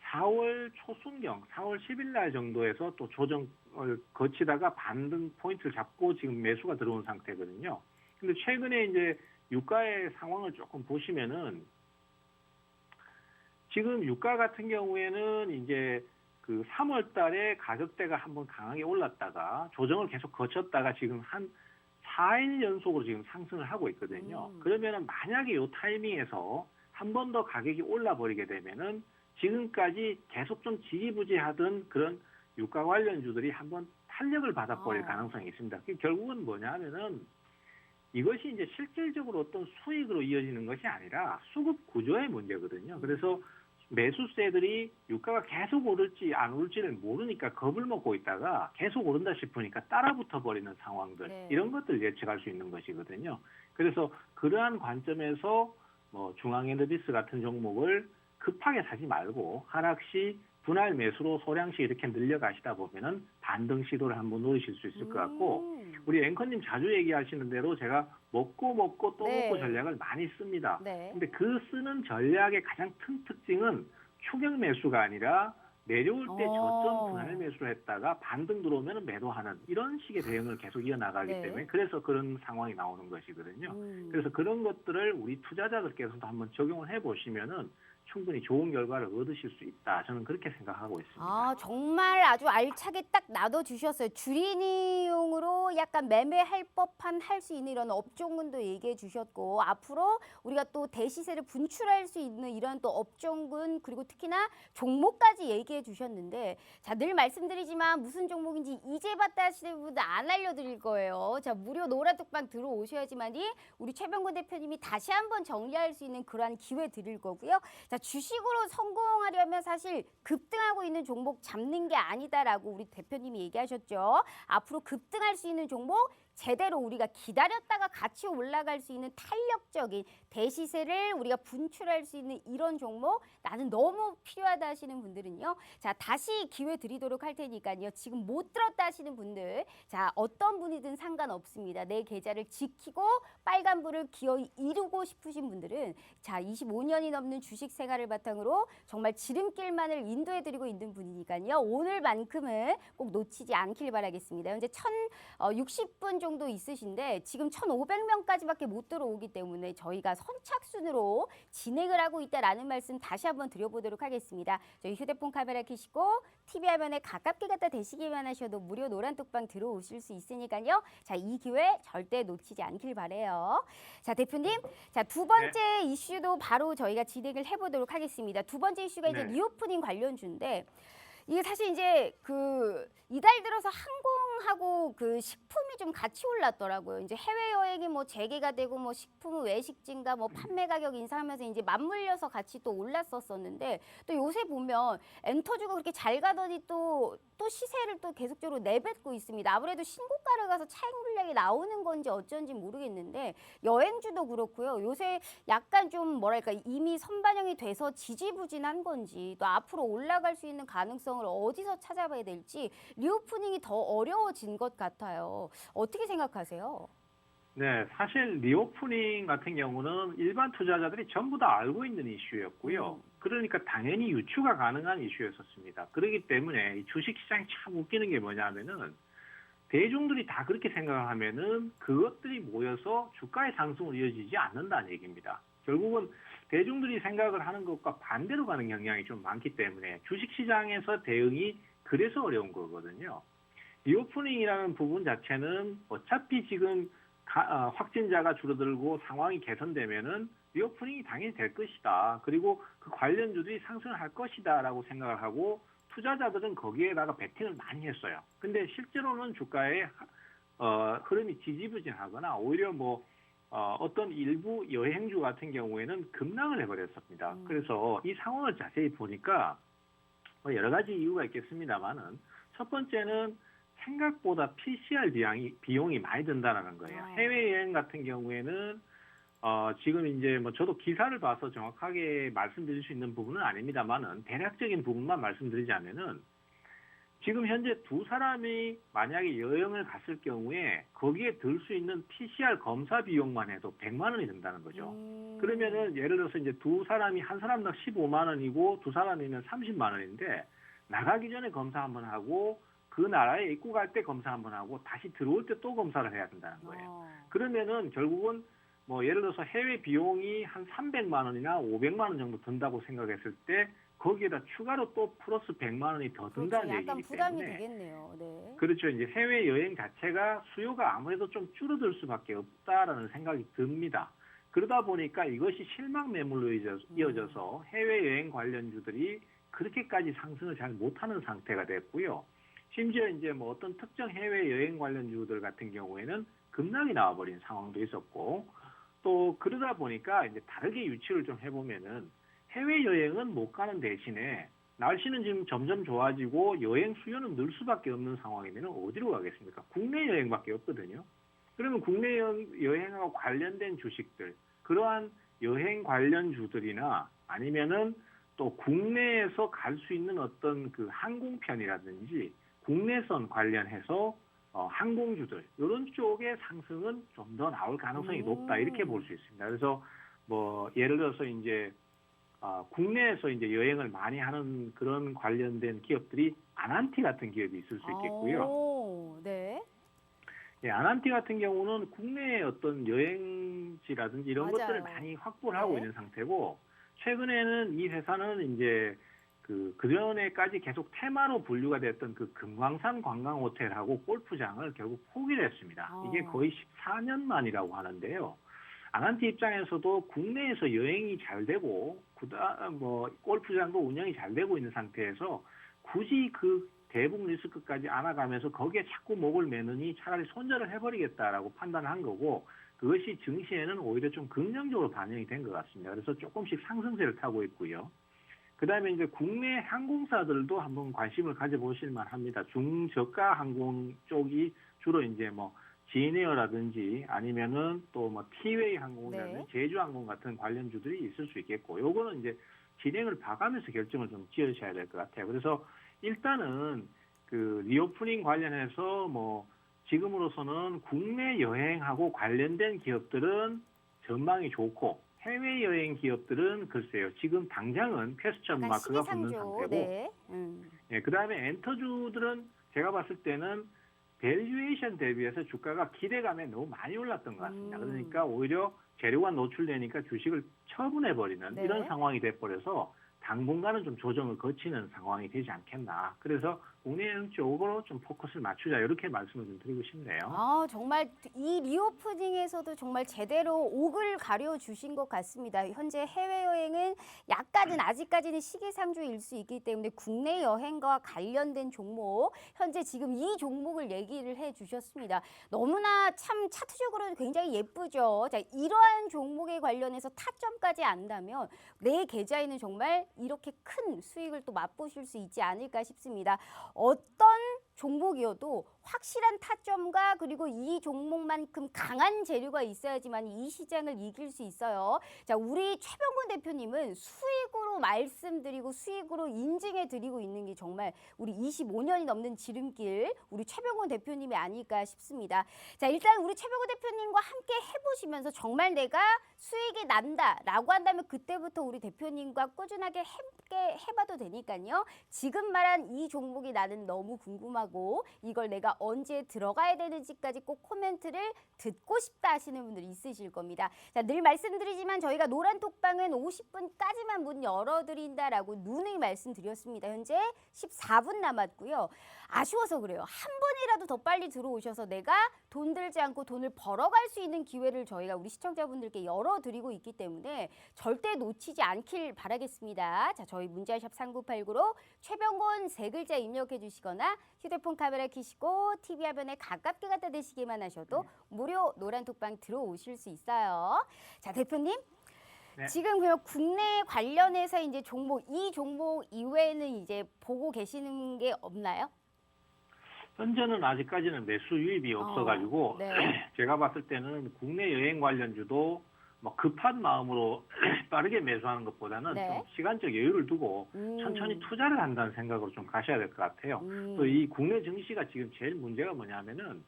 4월 초순경, 4월 10일 날 정도에서 또 조정을 거치다가 반등 포인트를 잡고 지금 매수가 들어온 상태거든요. 근데 최근에 이제 유가의 상황을 조금 보시면은 지금 유가 같은 경우에는 이제 그 3월 달에 가격대가 한번 강하게 올랐다가 조정을 계속 거쳤다가 지금 한 4일 연속으로 지금 상승을 하고 있거든요. 그러면은 만약에 이 타이밍에서 한 번 더 가격이 올라 버리게 되면은 지금까지 계속 좀 지지부진하던 그런 유가 관련주들이 한번 탄력을 받아버릴 가능성이 있습니다. 결국은 뭐냐 하면은 이것이 이제 실질적으로 어떤 수익으로 이어지는 것이 아니라 수급 구조의 문제거든요. 그래서 매수세들이 유가가 계속 오를지 안 오를지를 모르니까 겁을 먹고 있다가 계속 오른다 싶으니까 따라붙어 버리는 상황들, 네. 이런 것들을 예측할 수 있는 것이거든요. 그래서 그러한 관점에서 뭐 중앙에너비스 같은 종목을 급하게 사지 말고 하락시 분할 매수로 소량씩 이렇게 늘려가시다 보면은 반등 시도를 한번 노리실 수 있을 것 같고, 우리 앵커님 자주 얘기하시는 대로 제가 먹고 또 네. 먹고 전략을 많이 씁니다. 네. 근데 그 쓰는 전략의 가장 큰 특징은 추격 매수가 아니라 내려올 때 저점 분할 매수를 했다가 반등 들어오면 매도하는 이런 식의 대응을 계속 이어나가기 네. 때문에 그래서 그런 상황이 나오는 것이거든요. 그래서 그런 것들을 우리 투자자들께서도 한번 적용을 해보시면은 충분히 좋은 결과를 얻으실 수 있다. 저는 그렇게 생각하고 있습니다. 아, 정말 아주 알차게 딱 놔둬주셨어요. 주린이용으로 약간 매매할 법한 할 수 있는 이런 업종군도 얘기해 주셨고, 앞으로 우리가 또 대시세를 분출할 수 있는 이런 또 업종군, 그리고 특히나 종목까지 얘기해 주셨는데, 자, 늘 말씀드리지만 무슨 종목인지 이제 봤다 하시는 분들 안 알려드릴 거예요. 자, 무료 노란톡방 들어오셔야지만이 우리 최병근 대표님이 다시 한번 정리할 수 있는 그러한 기회 드릴 거고요. 자, 주식으로 성공하려면 사실 급등하고 있는 종목 잡는 게 아니다라고 우리 대표님이 얘기하셨죠. 앞으로 급등할 수 있는 종목 제대로 우리가 기다렸다가 같이 올라갈 수 있는 탄력적인 대시세를 우리가 분출할 수 있는 이런 종목 나는 너무 필요하다 하시는 분들은요. 자, 다시 기회 드리도록 할 테니까요. 지금 못 들었다 하시는 분들, 자, 어떤 분이든 상관없습니다. 내 계좌를 지키고 빨간불을 기어이 이루고 싶으신 분들은 자, 25년이 넘는 주식 생활을 바탕으로 정말 지름길만을 인도해 드리고 있는 분이니까요. 오늘만큼은 꼭 놓치지 않길 바라겠습니다. 현재 1060분 정도 있으신데 지금 1,500명까지밖에 못 들어오기 때문에 저희가 선착순으로 진행을 하고 있다라는 말씀 다시 한번 드려보도록 하겠습니다. 저희 휴대폰 카메라 켜시고 TV 화면에 가깝게 갖다 대시기만 하셔도 무료 노란톡방 들어오실 수 있으니까요. 자, 이 기회 절대 놓치지 않길 바라요. 자, 대표님, 자, 두 번째 이슈도 바로 저희가 진행을 해보도록 하겠습니다. 두 번째 이슈가 이제 리오프닝 관련주인데, 이게 사실 이제 이달 들어서 여행하고 그 식품이 좀 같이 올랐더라고요. 이제 해외여행이 뭐 재개가 되고 뭐 식품 외식 증가 뭐 판매 가격 인상하면서 이제 맞물려서 같이 또 올랐었었는데 또 요새 보면 엔터주가 그렇게 잘 가더니 또 시세를 또 계속적으로 내뱉고 있습니다. 아무래도 신고가를 가서 차익 물량이 나오는 건지 어쩐지 모르겠는데 여행주도 그렇고요. 요새 약간 좀 뭐랄까 이미 선반영이 돼서 지지부진한 건지 또 앞으로 올라갈 수 있는 가능성을 어디서 찾아봐야 될지 리오프닝이 더 어려워진 것 같아요. 어떻게 생각하세요? 네, 사실 리오프닝 같은 경우는 일반 투자자들이 전부 다 알고 있는 이슈였고요. 그러니까 당연히 유추가 가능한 이슈였었습니다. 그렇기 때문에 이 주식시장이 참 웃기는 게 뭐냐면은 대중들이 다 그렇게 생각하면은 그것들이 모여서 주가의 상승으로 이어지지 않는다는 얘기입니다. 결국은 대중들이 생각을 하는 것과 반대로 가는 경향이 좀 많기 때문에 주식시장에서 대응이 그래서 어려운 거거든요. 리오프닝이라는 부분 자체는 어차피 지금 확진자가 줄어들고 상황이 개선되면은 리오프닝이 당연히 될 것이다. 그리고 그 관련주들이 상승을 할 것이다라고 생각을 하고 투자자들은 거기에다가 베팅을 많이 했어요. 근데 실제로는 주가의 흐름이 지지부진하거나 오히려 뭐 어떤 일부 여행주 같은 경우에는 급락을 해버렸습니다. 그래서 이 상황을 자세히 보니까 뭐 여러 가지 이유가 있겠습니다만은 첫 번째는 생각보다 PCR 비용이 많이 든다는 거예요. 해외여행 같은 경우에는 지금 이제 뭐 저도 기사를 봐서 정확하게 말씀드릴 수 있는 부분은 아닙니다만은 대략적인 부분만 말씀드리자면은 지금 현재 두 사람이 만약에 여행을 갔을 경우에 거기에 들 수 있는 PCR 검사 비용만 해도 100만 원이 든다는 거죠. 그러면은 예를 들어서 이제 두 사람이 한 사람당 15만 원이고 두 사람이면 30만 원인데 나가기 전에 검사 한번 하고 그 나라에 입국할 때 검사 한번 하고 다시 들어올 때 또 검사를 해야 된다는 거예요. 그러면은 결국은 뭐 예를 들어서 해외 비용이 한 300만 원이나 500만 원 정도 든다고 생각했을 때 거기에다 추가로 또 플러스 100만 원이 더 든다는 그렇죠. 약간 얘기이기 부담이 때문에 되겠네요. 네. 그렇죠. 이제 해외 여행 자체가 수요가 아무래도 좀 줄어들 수밖에 없다라는 생각이 듭니다. 그러다 보니까 이것이 실망 매물로 이어져서 해외 여행 관련주들이 그렇게까지 상승을 잘 못하는 상태가 됐고요. 심지어 이제 뭐 어떤 특정 해외 여행 관련주들 같은 경우에는 급락이 나와버린 상황도 있었고 또 그러다 보니까 이제 다르게 유추를 좀 해보면은 해외 여행은 못 가는 대신에 날씨는 지금 점점 좋아지고 여행 수요는 늘 수밖에 없는 상황이면 어디로 가겠습니까? 국내 여행밖에 없거든요. 그러면 국내 여행하고 관련된 주식들, 그러한 여행 관련주들이나 아니면은 또 국내에서 갈 수 있는 어떤 그 항공편이라든지 국내선 관련해서 항공주들 이런 쪽의 상승은 좀 더 나올 가능성이 높다 이렇게 볼 수 있습니다. 그래서 뭐 예를 들어서 이제 국내에서 이제 여행을 많이 하는 그런 관련된 기업들이 아난티 같은 기업이 있을 수 있겠고요. 네. 예, 아난티 같은 경우는 국내의 어떤 여행지라든지 이런 맞아요. 것들을 많이 확보를 하고 있는 상태고 최근에는 이 회사는 이제 그전에까지 계속 테마로 분류가 됐던 그 금광산 관광호텔하고 골프장을 결국 포기를 했습니다. 이게 거의 14년 만이라고 하는데요. 아난티 입장에서도 국내에서 여행이 잘 되고 뭐 골프장도 운영이 잘 되고 있는 상태에서 굳이 그 대북 리스크까지 안아가면서 거기에 자꾸 목을 매느니 차라리 손절을 해버리겠다라고 판단한 거고 그것이 증시에는 오히려 좀 긍정적으로 반영이 된 것 같습니다. 그래서 조금씩 상승세를 타고 있고요. 그다음에 이제 국내 항공사들도 한번 관심을 가져보실 만합니다. 중저가 항공 쪽이 주로 이제 뭐 진에어라든지 아니면은 또 뭐 티웨이 항공이라든지 제주항공 같은 관련주들이 있을 수 있겠고, 요거는 이제 진행을 봐가면서 결정을 좀 지으셔야 될 것 같아요. 그래서 일단은 그 리오프닝 관련해서 뭐 지금으로서는 국내 여행하고 관련된 기업들은 전망이 좋고 해외여행 기업들은 글쎄요. 지금 당장은 퀘스천 마크가 붙는 상태고 네. 예, 그다음에 엔터주들은 제가 봤을 때는 밸류에이션 대비해서 주가가 기대감에 너무 많이 올랐던 것 같습니다. 그러니까 오히려 재료가 노출되니까 주식을 처분해버리는 이런 상황이 돼버려서 당분간은 좀 조정을 거치는 상황이 되지 않겠나. 그래서 국내여행 쪽으로 좀 포커스를 맞추자 이렇게 말씀을 좀 드리고 싶네요. 아, 정말 이 리오프닝에서도 정말 제대로 옥을 가려 주신 것 같습니다. 현재 해외여행은 약간은 아직까지는 시기상조일 수 있기 때문에 국내 여행과 관련된 종목, 현재 지금 이 종목을 얘기를 해 주셨습니다. 너무나 참 차트적으로 굉장히 예쁘죠. 자, 이러한 종목에 관련해서 타점까지 안다면 내 계좌에는 정말 이렇게 큰 수익을 또 맛보실 수 있지 않을까 싶습니다. 어떤 종목이어도 확실한 타점과 그리고 이 종목만큼 강한 재료가 있어야지만 이 시장을 이길 수 있어요. 자, 우리 최병곤 대표님은 수익으로 말씀드리고 수익으로 인증해 드리고 있는 게 정말 우리 25년이 넘는 지름길 우리 최병곤 대표님이 아닐까 싶습니다. 자, 일단 우리 최병곤 대표님과 함께 해보시면서 정말 내가 수익이 난다라고 한다면 그때부터 우리 대표님과 꾸준하게 함께 해봐도 되니까요. 지금 말한 이 종목이 나는 너무 궁금하고 이걸 내가 언제 들어가야 되는지까지 꼭 코멘트를 듣고 싶다 하시는 분들이 있으실 겁니다. 자, 늘 말씀드리지만 저희가 노란톡방은 50분까지만 문 열어드린다라고 누누이 말씀드렸습니다. 현재 14분 남았고요. 아쉬워서 그래요. 한 분이라도 더 빨리 들어오셔서 내가 돈 들지 않고 돈을 벌어갈 수 있는 기회를 저희가 우리 시청자분들께 열어드리고 있기 때문에 절대 놓치지 않길 바라겠습니다. 자, 저희 문자샵 3989로 최병곤 세 글자 입력해 주시거나 휴대폰 카메라 켜시고 TV 화면에 가깝게 갖다 대시기만 하셔도 무료 노란톡방 들어오실 수 있어요. 자, 대표님. 네. 지금 그럼 국내 관련해서 이제 종목, 이 종목 이외에는 이제 보고 계시는 게 없나요? 현재는 아직까지는 매수 유입이 없어가지고 네. 제가 봤을 때는 국내 여행 관련주도 뭐 급한 마음으로 빠르게 매수하는 것보다는 네. 좀 시간적 여유를 두고 천천히 투자를 한다는 생각으로 좀 가셔야 될 것 같아요. 또 이 국내 증시가 지금 제일 문제가 뭐냐면은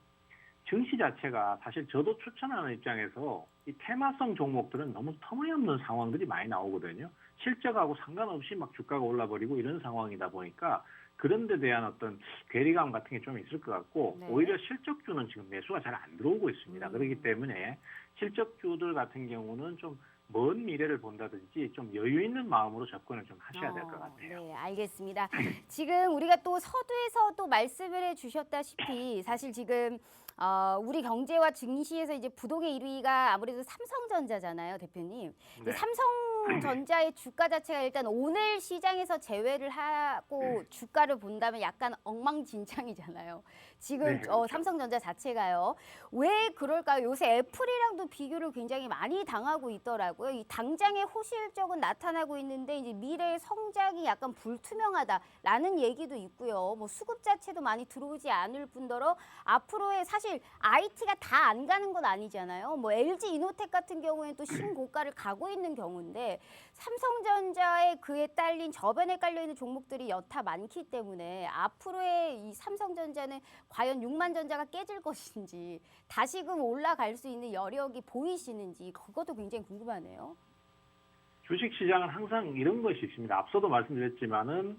증시 자체가 사실 저도 추천하는 입장에서 이 테마성 종목들은 너무 터무니없는 상황들이 많이 나오거든요. 실적하고 상관없이 막 주가가 올라버리고 이런 상황이다 보니까 그런 데 대한 어떤 괴리감 같은 게 좀 있을 것 같고 네. 오히려 실적주는 지금 매수가 잘 안 들어오고 있습니다. 그렇기 때문에 실적주들 같은 경우는 좀 먼 미래를 본다든지 좀 여유 있는 마음으로 접근을 좀 하셔야 될 것 같아요. 네, 알겠습니다. 지금 우리가 또 서두에서도 말씀을 해주셨다시피 사실 지금 우리 경제와 증시에서 이제 부동의 1위가 아무래도 삼성전자잖아요, 대표님. 네. 삼성전자의 주가 자체가 일단 오늘 시장에서 제외를 하고 주가를 본다면 약간 엉망진창이잖아요. 지금 네, 그렇죠. 삼성전자 자체가요. 왜 그럴까요? 요새 애플이랑도 비교를 굉장히 많이 당하고 있더라고요. 이 당장의 호실적은 나타나고 있는데 이제 미래의 성장이 약간 불투명하다라는 얘기도 있고요. 뭐 수급 자체도 많이 들어오지 않을 뿐더러 앞으로의 사실 IT가 다 안 가는 건 아니잖아요. 뭐 LG 이노텍 같은 경우에는 또 신고가를 가고 있는 경우인데 삼성전자의 그에 딸린 저변에 깔려 있는 종목들이 여타 많기 때문에 앞으로의 이 삼성전자는 과연 6만 전자가 깨질 것인지 다시금 올라갈 수 있는 여력이 보이시는지 그것도 굉장히 궁금하네요. 주식시장은 항상 이런 것이 있습니다. 앞서도 말씀드렸지만은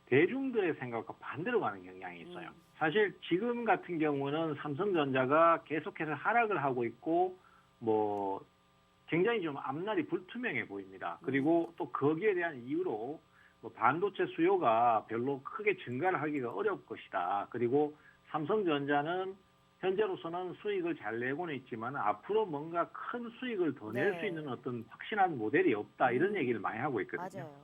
대중들의 생각과 반대로 가는 경향이 있어요. 사실 지금 같은 경우는 삼성전자가 계속해서 하락을 하고 있고 뭐 굉장히 좀 앞날이 불투명해 보입니다. 그리고 또 거기에 대한 이유로 뭐 반도체 수요가 별로 크게 증가를 하기가 어려울 것이다. 그리고 삼성전자는 현재로서는 수익을 잘 내고는 있지만 앞으로 뭔가 큰 수익을 더 낼 수 있는 어떤 확실한 모델이 없다. 이런 얘기를 많이 하고 있거든요. 맞아요.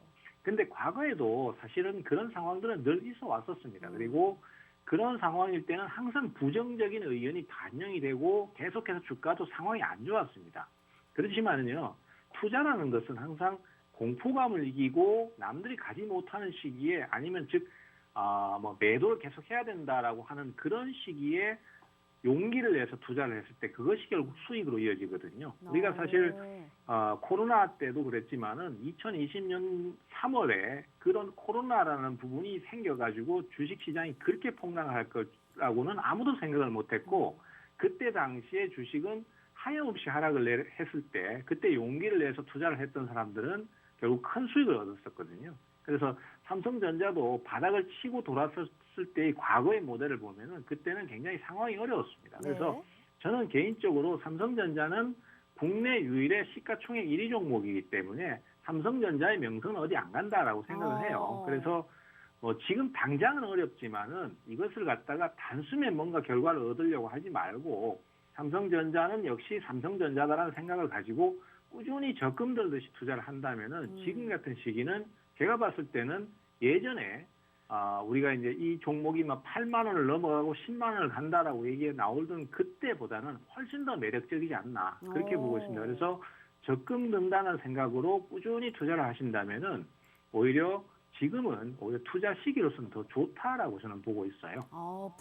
근데 과거에도 사실은 그런 상황들은 늘 있어 왔었습니다. 그리고 그런 상황일 때는 항상 부정적인 의견이 반영이 되고 계속해서 주가도 상황이 안 좋았습니다. 그렇지만은요, 투자라는 것은 항상 공포감을 이기고 남들이 가지 못하는 시기에 아니면 즉, 뭐 매도를 계속 해야 된다라고 하는 그런 시기에 용기를 내서 투자를 했을 때 그것이 결국 수익으로 이어지거든요. 우리가 사실 코로나 때도 그랬지만은 2020년 3월에 그런 코로나라는 부분이 생겨가지고 주식시장이 그렇게 폭락할 거라고는 아무도 생각을 못했고 그때 당시에 주식은 하염없이 하락을 했을 때 그때 용기를 내서 투자를 했던 사람들은 결국 큰 수익을 얻었었거든요. 그래서 삼성전자도 바닥을 치고 돌았을 때의 과거의 모델을 보면은 그때는 굉장히 상황이 어려웠습니다. 그래서 저는 개인적으로 삼성전자는 국내 유일의 시가총액 1위 종목이기 때문에 삼성전자의 명성은 어디 안 간다라고 생각을 해요. 그래서 뭐 지금 당장은 어렵지만은 이것을 갖다가 단숨에 뭔가 결과를 얻으려고 하지 말고 삼성전자는 역시 삼성전자다라는 생각을 가지고 꾸준히 적금 들듯이 투자를 한다면은 지금 같은 시기는 제가 봤을 때는 예전에 우리가 이제 이 종목이 막 8만 원을 넘어가고 10만 원을 간다라고 얘기가 나오던 그때보다는 훨씬 더 매력적이지 않나 그렇게 보고 있습니다. 그래서 적금 든다는 생각으로 꾸준히 투자를 하신다면은 오히려 지금은 오히려 투자 시기로서는 더 좋다라고 저는 보고 있어요.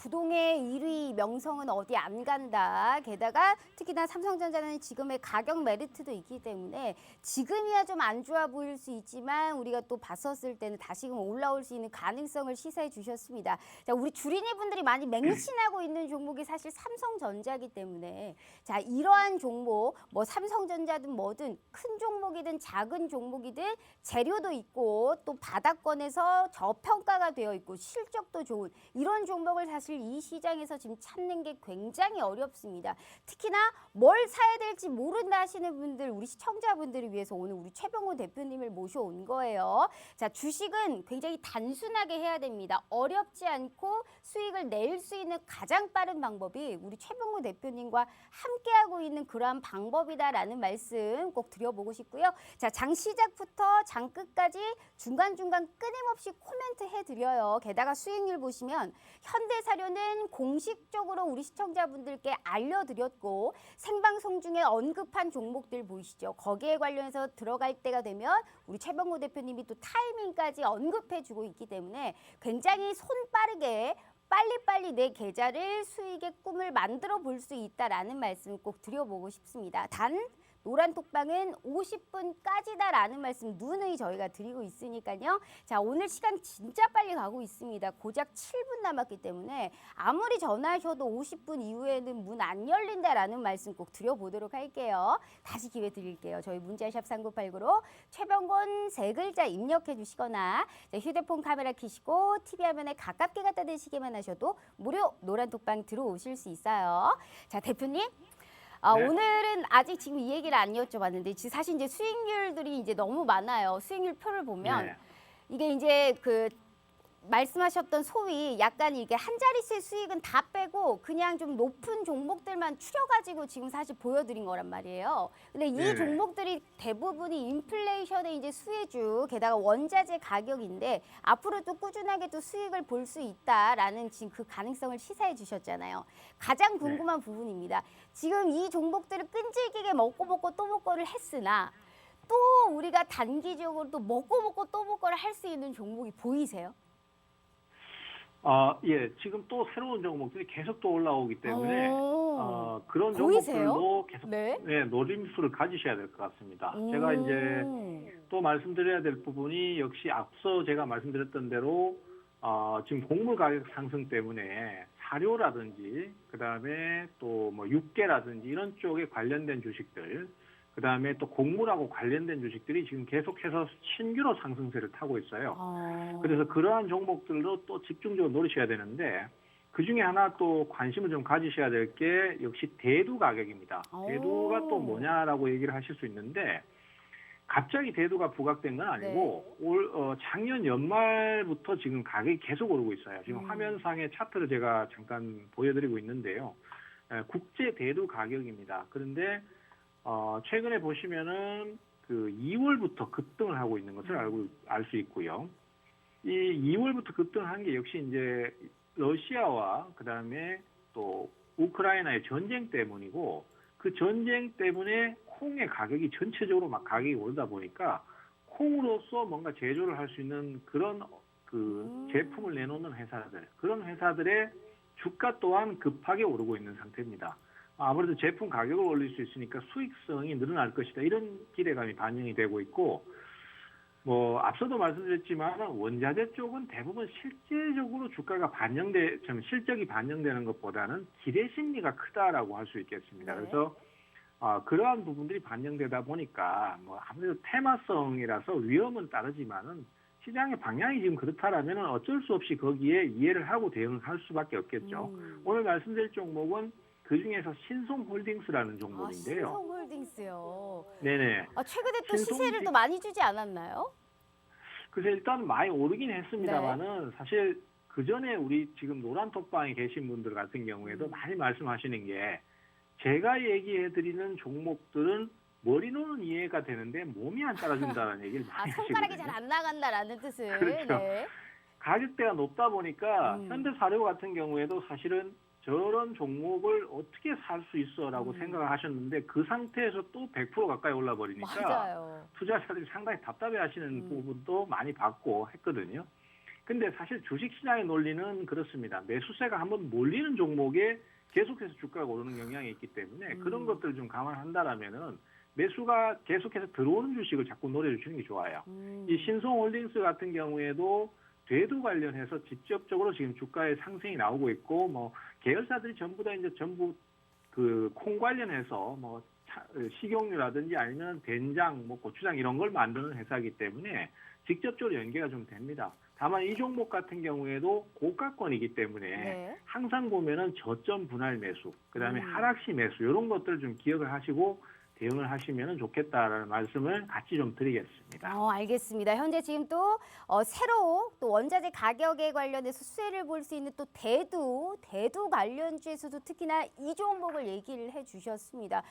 부동의 1위 명성은 어디 안 간다. 게다가 특히나 삼성전자는 지금의 가격 메리트도 있기 때문에 지금이야 좀 안 좋아 보일 수 있지만 우리가 또 봤었을 때는 다시금 올라올 수 있는 가능성을 시사해 주셨습니다. 자, 우리 주린이 분들이 많이 맹신하고 있는 종목이 사실 삼성전자이기 때문에 자, 이러한 종목 뭐 삼성전자든 뭐든 큰 종목이든 작은 종목이든 재료도 있고 또 바닥권에서 저평가가 되어 있고 실적도 좋은 이런 종목을 사실 이 시장에서 지금 찾는 게 굉장히 어렵습니다. 특히나 뭘 사야 될지 모른다 하시는 분들, 우리 시청자분들을 위해서 오늘 우리 최병호 대표님을 모셔온 거예요. 자, 주식은 굉장히 단순하게 해야 됩니다. 어렵지 않고 수익을 낼 수 있는 가장 빠른 방법이 우리 최병호 대표님과 함께하고 있는 그러한 방법이다라는 말씀 꼭 드려보고 싶고요. 자, 장 시작부터 장 끝까지 중간중간 끊임없이 코멘트 해드려요. 게다가 수익률 보시면 현대사료는 공식적으로 우리 시청자분들께 알려드렸고 생방송 중에 언급한 종목들 보이시죠? 거기에 관련해서 들어갈 때가 되면 우리 최병호 대표님이 또 타이밍까지 언급해주고 있기 때문에 굉장히 손빠르게 빨리빨리 내 계좌를 수익의 꿈을 만들어 볼 수 있다라는 말씀 꼭 드려보고 싶습니다. 단 노란 톡방은 50분까지다라는 말씀 누누이 저희가 드리고 있으니까요. 자, 오늘 시간 진짜 빨리 가고 있습니다. 고작 7분 남았기 때문에 아무리 전화하셔도 50분 이후에는 문 안 열린다라는 말씀 꼭 드려보도록 할게요. 다시 기회 드릴게요. 저희 문자샵 3989로 최병곤 세 글자 입력해 주시거나 휴대폰 카메라 켜시고 TV 화면에 가깝게 갖다 대시기만 하셔도 무료 노란 톡방 들어오실 수 있어요. 자, 대표님. 네. 오늘은 아직 지금 이 얘기를 안 여쭤봤는데 사실 이제 수익률들이 이제 너무 많아요. 수익률 표를 보면 네. 이게 이제 그 말씀하셨던 소위 약간 이게 한 자릿수의 수익은 다 빼고 그냥 좀 높은 종목들만 추려가지고 지금 사실 보여드린 거란 말이에요. 근데 이 네네. 종목들이 대부분이 인플레이션의 이제 수혜주, 게다가 원자재 가격인데 앞으로도 꾸준하게 또 수익을 볼 수 있다라는 지금 그 가능성을 시사해 주셨잖아요. 가장 궁금한 부분입니다. 지금 이 종목들을 끈질기게 먹고 또 먹고를 했으나 또 우리가 단기적으로 또 먹고 또 먹고를 할 수 있는 종목이 보이세요? 예, 지금 또 새로운 종목들이 계속 또 올라오기 때문에 그런 보이세요? 종목들도 계속 네. 노림수를 가지셔야 될 것 같습니다. 제가 이제 또 말씀드려야 될 부분이 역시 앞서 제가 말씀드렸던 대로 지금 곡물 가격 상승 때문에 사료라든지 그다음에 또 뭐 육개라든지 이런 쪽에 관련된 주식들 그다음에 또 곡물하고 관련된 주식들이 지금 계속해서 신규로 상승세를 타고 있어요. 그래서 그러한 종목들도 또 집중적으로 노리셔야 되는데 그중에 하나 또 관심을 좀 가지셔야 될 게 역시 대두 가격입니다. 대두가 또 뭐냐라고 얘기를 하실 수 있는데 갑자기 대두가 부각된 건 아니고 작년 연말부터 지금 가격이 계속 오르고 있어요. 지금 화면상의 차트를 제가 잠깐 보여드리고 있는데요. 국제 대두 가격입니다. 그런데 최근에 보시면은 그 2월부터 급등을 하고 있는 것을 알 수 있고요. 이 2월부터 급등한 게 역시 이제 러시아와 그다음에 또 우크라이나의 전쟁 때문이고 그 전쟁 때문에 콩의 가격이 전체적으로 막 가격이 오르다 보니까 콩으로서 뭔가 제조를 할 수 있는 그런 그 제품을 내놓는 회사들, 그런 회사들의 주가 또한 급하게 오르고 있는 상태입니다. 아무래도 제품 가격을 올릴 수 있으니까 수익성이 늘어날 것이다. 이런 기대감이 반영이 되고 있고, 뭐 앞서도 말씀드렸지만 원자재 쪽은 대부분 실제적으로 주가가 실적이 반영되는 것보다는 기대 심리가 크다라고 할 수 있겠습니다. 네. 그래서 그러한 부분들이 반영되다 보니까 뭐 아무래도 테마성이라서 위험은 따르지만은 시장의 방향이 지금 그렇다라면 어쩔 수 없이 거기에 이해를 하고 대응을 할 수밖에 없겠죠. 오늘 말씀드릴 종목은 그 중에서 신송홀딩스라는 종목인데요. 신송홀딩스요. 네네. 최근에 또 신송홀딩- 시세를 또 많이 주지 않았나요? 그래서 일단 많이 오르긴 했습니다만은 사실 그 전에 우리 지금 노란톡방에 계신 분들 같은 경우에도 많이 말씀하시는 게 제가 얘기해드리는 종목들은 머리로는 이해가 되는데 몸이 안 따라준다는 얘기를 많이 손가락이 잘 하시거든요. 안 나간다라는 뜻을. 그렇죠. 네. 가격대가 높다 보니까 현대사료 같은 경우에도 사실은 저런 종목을 어떻게 살 수 있어라고 생각을 하셨는데 그 상태에서 또 100% 가까이 올라 버리니까 맞아요. 투자자들이 상당히 답답해하시는 부분도 많이 봤고 했거든요. 근데 사실 주식시장의 논리는 그렇습니다. 매수세가 한번 몰리는 종목에 계속해서 주가가 오르는 경향이 있기 때문에 그런 것들을 좀 감안한다라면은 매수가 계속해서 들어오는 주식을 자꾸 노려주시는 게 좋아요. 이 신성홀딩스 같은 경우에도 궤도 관련해서 직접적으로 지금 주가의 상승이 나오고 있고, 뭐 계열사들이 전부 다 이제 전부 그 콩 관련해서 뭐 식용유라든지 아니면 된장, 뭐 고추장 이런 걸 만드는 회사이기 때문에 직접적으로 연계가 좀 됩니다. 다만 이 종목 같은 경우에도 고가권이기 때문에 항상 보면은 저점 분할 매수, 그다음에 하락시 매수 이런 것들 좀 기억을 하시고 대응을 하시면 좋겠다라는 말씀을 같이 좀 드리겠습니다. 알겠습니다. 현재 지금 또 새로 또 원자재 가격에 관련해서 수혜를 볼 수 있는 또 대두 관련주에서도 특히나 이 종목을 얘기를 해주셨습니다.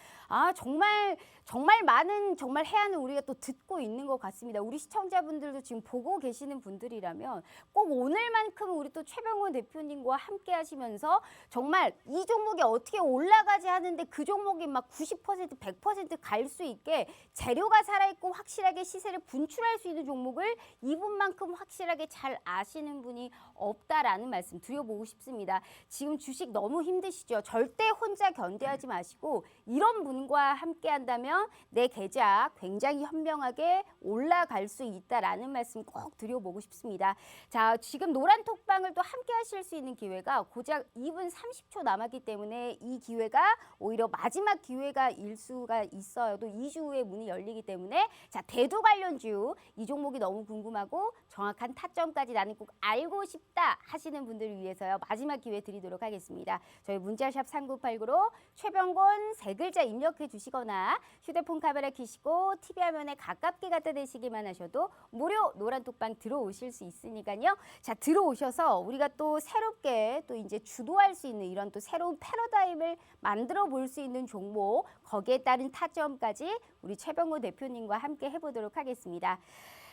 정말 많은 정말 해안을 우리가 또 듣고 있는 것 같습니다. 우리 시청자분들도 지금 보고 계시는 분들이라면 꼭 오늘만큼은 우리 또 최병원 대표님과 함께 하시면서 정말 이 종목이 어떻게 올라가지 하는데 그 종목이 막 90%, 100% 갈 수 있게 재료가 살아있고 확실하게 시세를 분출할 수 있는 종목을 이분만큼 확실하게 잘 아시는 분이 없다라는 말씀 드려보고 싶습니다. 지금 주식 너무 힘드시죠? 절대 혼자 견뎌하지 마시고 이런 분과 함께 한다면 내 계좌 굉장히 현명하게 올라갈 수 있다라는 말씀 꼭 드려보고 싶습니다. 자, 지금 노란 톡방을 또 함께 하실 수 있는 기회가 고작 2분 30초 남았기 때문에 이 기회가 오히려 마지막 기회가 일 수가 있어요. 또 2주 후에 문이 열리기 때문에 자, 대두 관련주 이 종목이 너무 궁금하고 정확한 타점까지 나는 꼭 알고 싶다 하시는 분들을 위해서요. 마지막 기회 드리도록 하겠습니다. 저희 문자샵 3989로 최병곤 세 글자 입력해 주시거나 휴대폰 카메라 켜시고 TV 화면에 가깝게 갖다 대시기만 하셔도 무료 노란톡방 들어오실 수 있으니까요. 자, 들어오셔서 우리가 또 새롭게 또 이제 주도할 수 있는 이런 또 새로운 패러다임을 만들어 볼 수 있는 종목 거기에 따른 타점까지 우리 최병곤 대표님과 함께 해보도록 하겠습니다.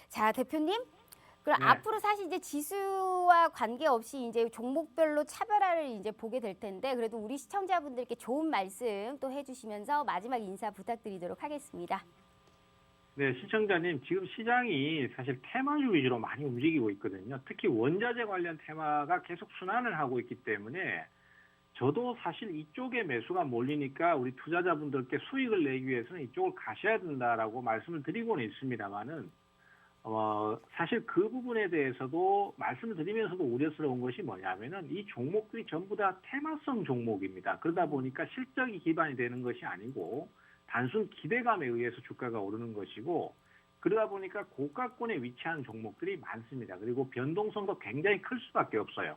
자, 대표님. 그럼 앞으로 사실 이제 지수와 관계없이 이제 종목별로 차별화를 이제 보게 될 텐데 그래도 우리 시청자분들께 좋은 말씀 또 해주시면서 마지막 인사 부탁드리도록 하겠습니다. 네, 시청자님, 지금 시장이 사실 테마주 위주로 많이 움직이고 있거든요. 특히 원자재 관련 테마가 계속 순환을 하고 있기 때문에 저도 사실 이쪽에 매수가 몰리니까 우리 투자자분들께 수익을 내기 위해서는 이쪽을 가셔야 된다라고 말씀을 드리고는 있습니다만은 사실 그 부분에 대해서도 말씀을 드리면서도 우려스러운 것이 뭐냐면은 이 종목들이 전부 다 테마성 종목입니다. 그러다 보니까 실적이 기반이 되는 것이 아니고 단순 기대감에 의해서 주가가 오르는 것이고 그러다 보니까 고가권에 위치한 종목들이 많습니다. 그리고 변동성도 굉장히 클 수밖에 없어요.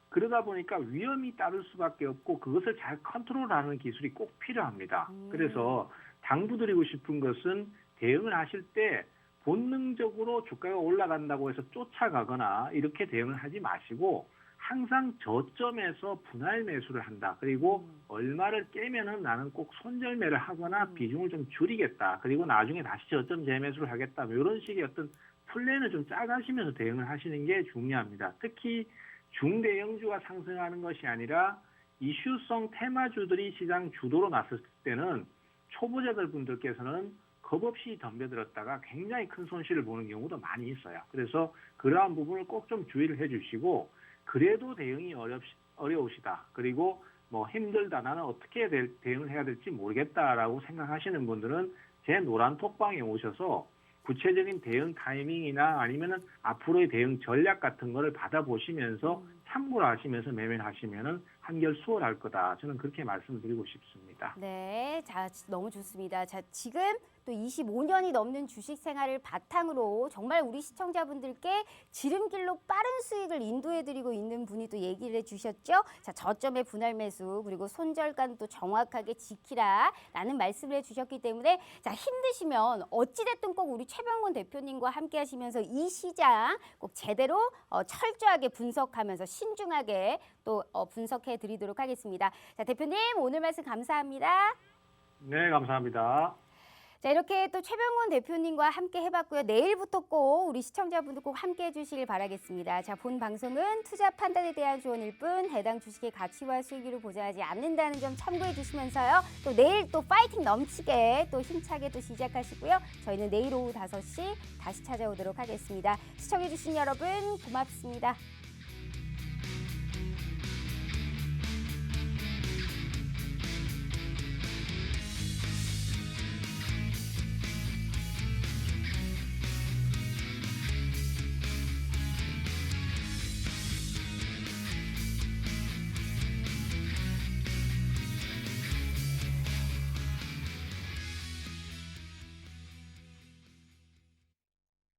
그러다 보니까 위험이 따를 수밖에 없고 그것을 잘 컨트롤하는 기술이 꼭 필요합니다. 그래서 당부드리고 싶은 것은 대응을 하실 때 본능적으로 주가가 올라간다고 해서 쫓아가거나 이렇게 대응을 하지 마시고 항상 저점에서 분할 매수를 한다. 그리고 얼마를 깨면은 나는 꼭 손절매를 하거나 비중을 좀 줄이겠다. 그리고 나중에 다시 저점 재매수를 하겠다. 이런 식의 어떤 플랜을 좀 짜가시면서 대응을 하시는 게 중요합니다. 특히 중대형주가 상승하는 것이 아니라 이슈성 테마주들이 시장 주도로 나섰을 때는 초보자들 분들께서는 겁없이 덤벼들었다가 굉장히 큰 손실을 보는 경우도 많이 있어요. 그래서 그러한 부분을 꼭 좀 주의를 해주시고 그래도 대응이 어려우시다. 그리고 뭐 힘들다. 나는 어떻게 대응을 해야 될지 모르겠다라고 생각하시는 분들은 제 노란 톡방에 오셔서 구체적인 대응 타이밍이나 아니면은 앞으로의 대응 전략 같은 거를 받아보시면서 참고를 하시면서 매매를 하시면은 한결 수월할 거다. 저는 그렇게 말씀드리고 싶습니다. 네, 자, 너무 좋습니다. 자, 지금 또 또 25년이 넘는 주식 생활을 바탕으로 정말 우리 시청자분들께 지름길로 빠른 수익을 인도해드리고 있는 분이 또 얘기를 해주셨죠. 자, 저점의 분할 매수 그리고 손절간도 정확하게 지키라라는 말씀을 해주셨기 때문에 자, 힘드시면 어찌됐든 꼭 우리 최병곤 대표님과 함께 하시면서 이 시장 꼭 제대로 철저하게 분석하면서 신중하게 또 분석해 드리도록 하겠습니다. 자, 대표님 오늘 말씀 감사합니다. 네, 감사합니다. 자, 이렇게 또 최병곤 대표님과 함께 해봤고요. 내일부터 꼭 우리 시청자분들 꼭 함께 해주시길 바라겠습니다. 자, 본 방송은 투자 판단에 대한 조언일 뿐 해당 주식의 가치와 수익률을 보장하지 않는다는 점 참고해 주시면서요. 또 내일 또 파이팅 넘치게 또 힘차게 또 시작하시고요. 저희는 내일 오후 5시 다시 찾아오도록 하겠습니다. 시청해 주신 여러분 고맙습니다.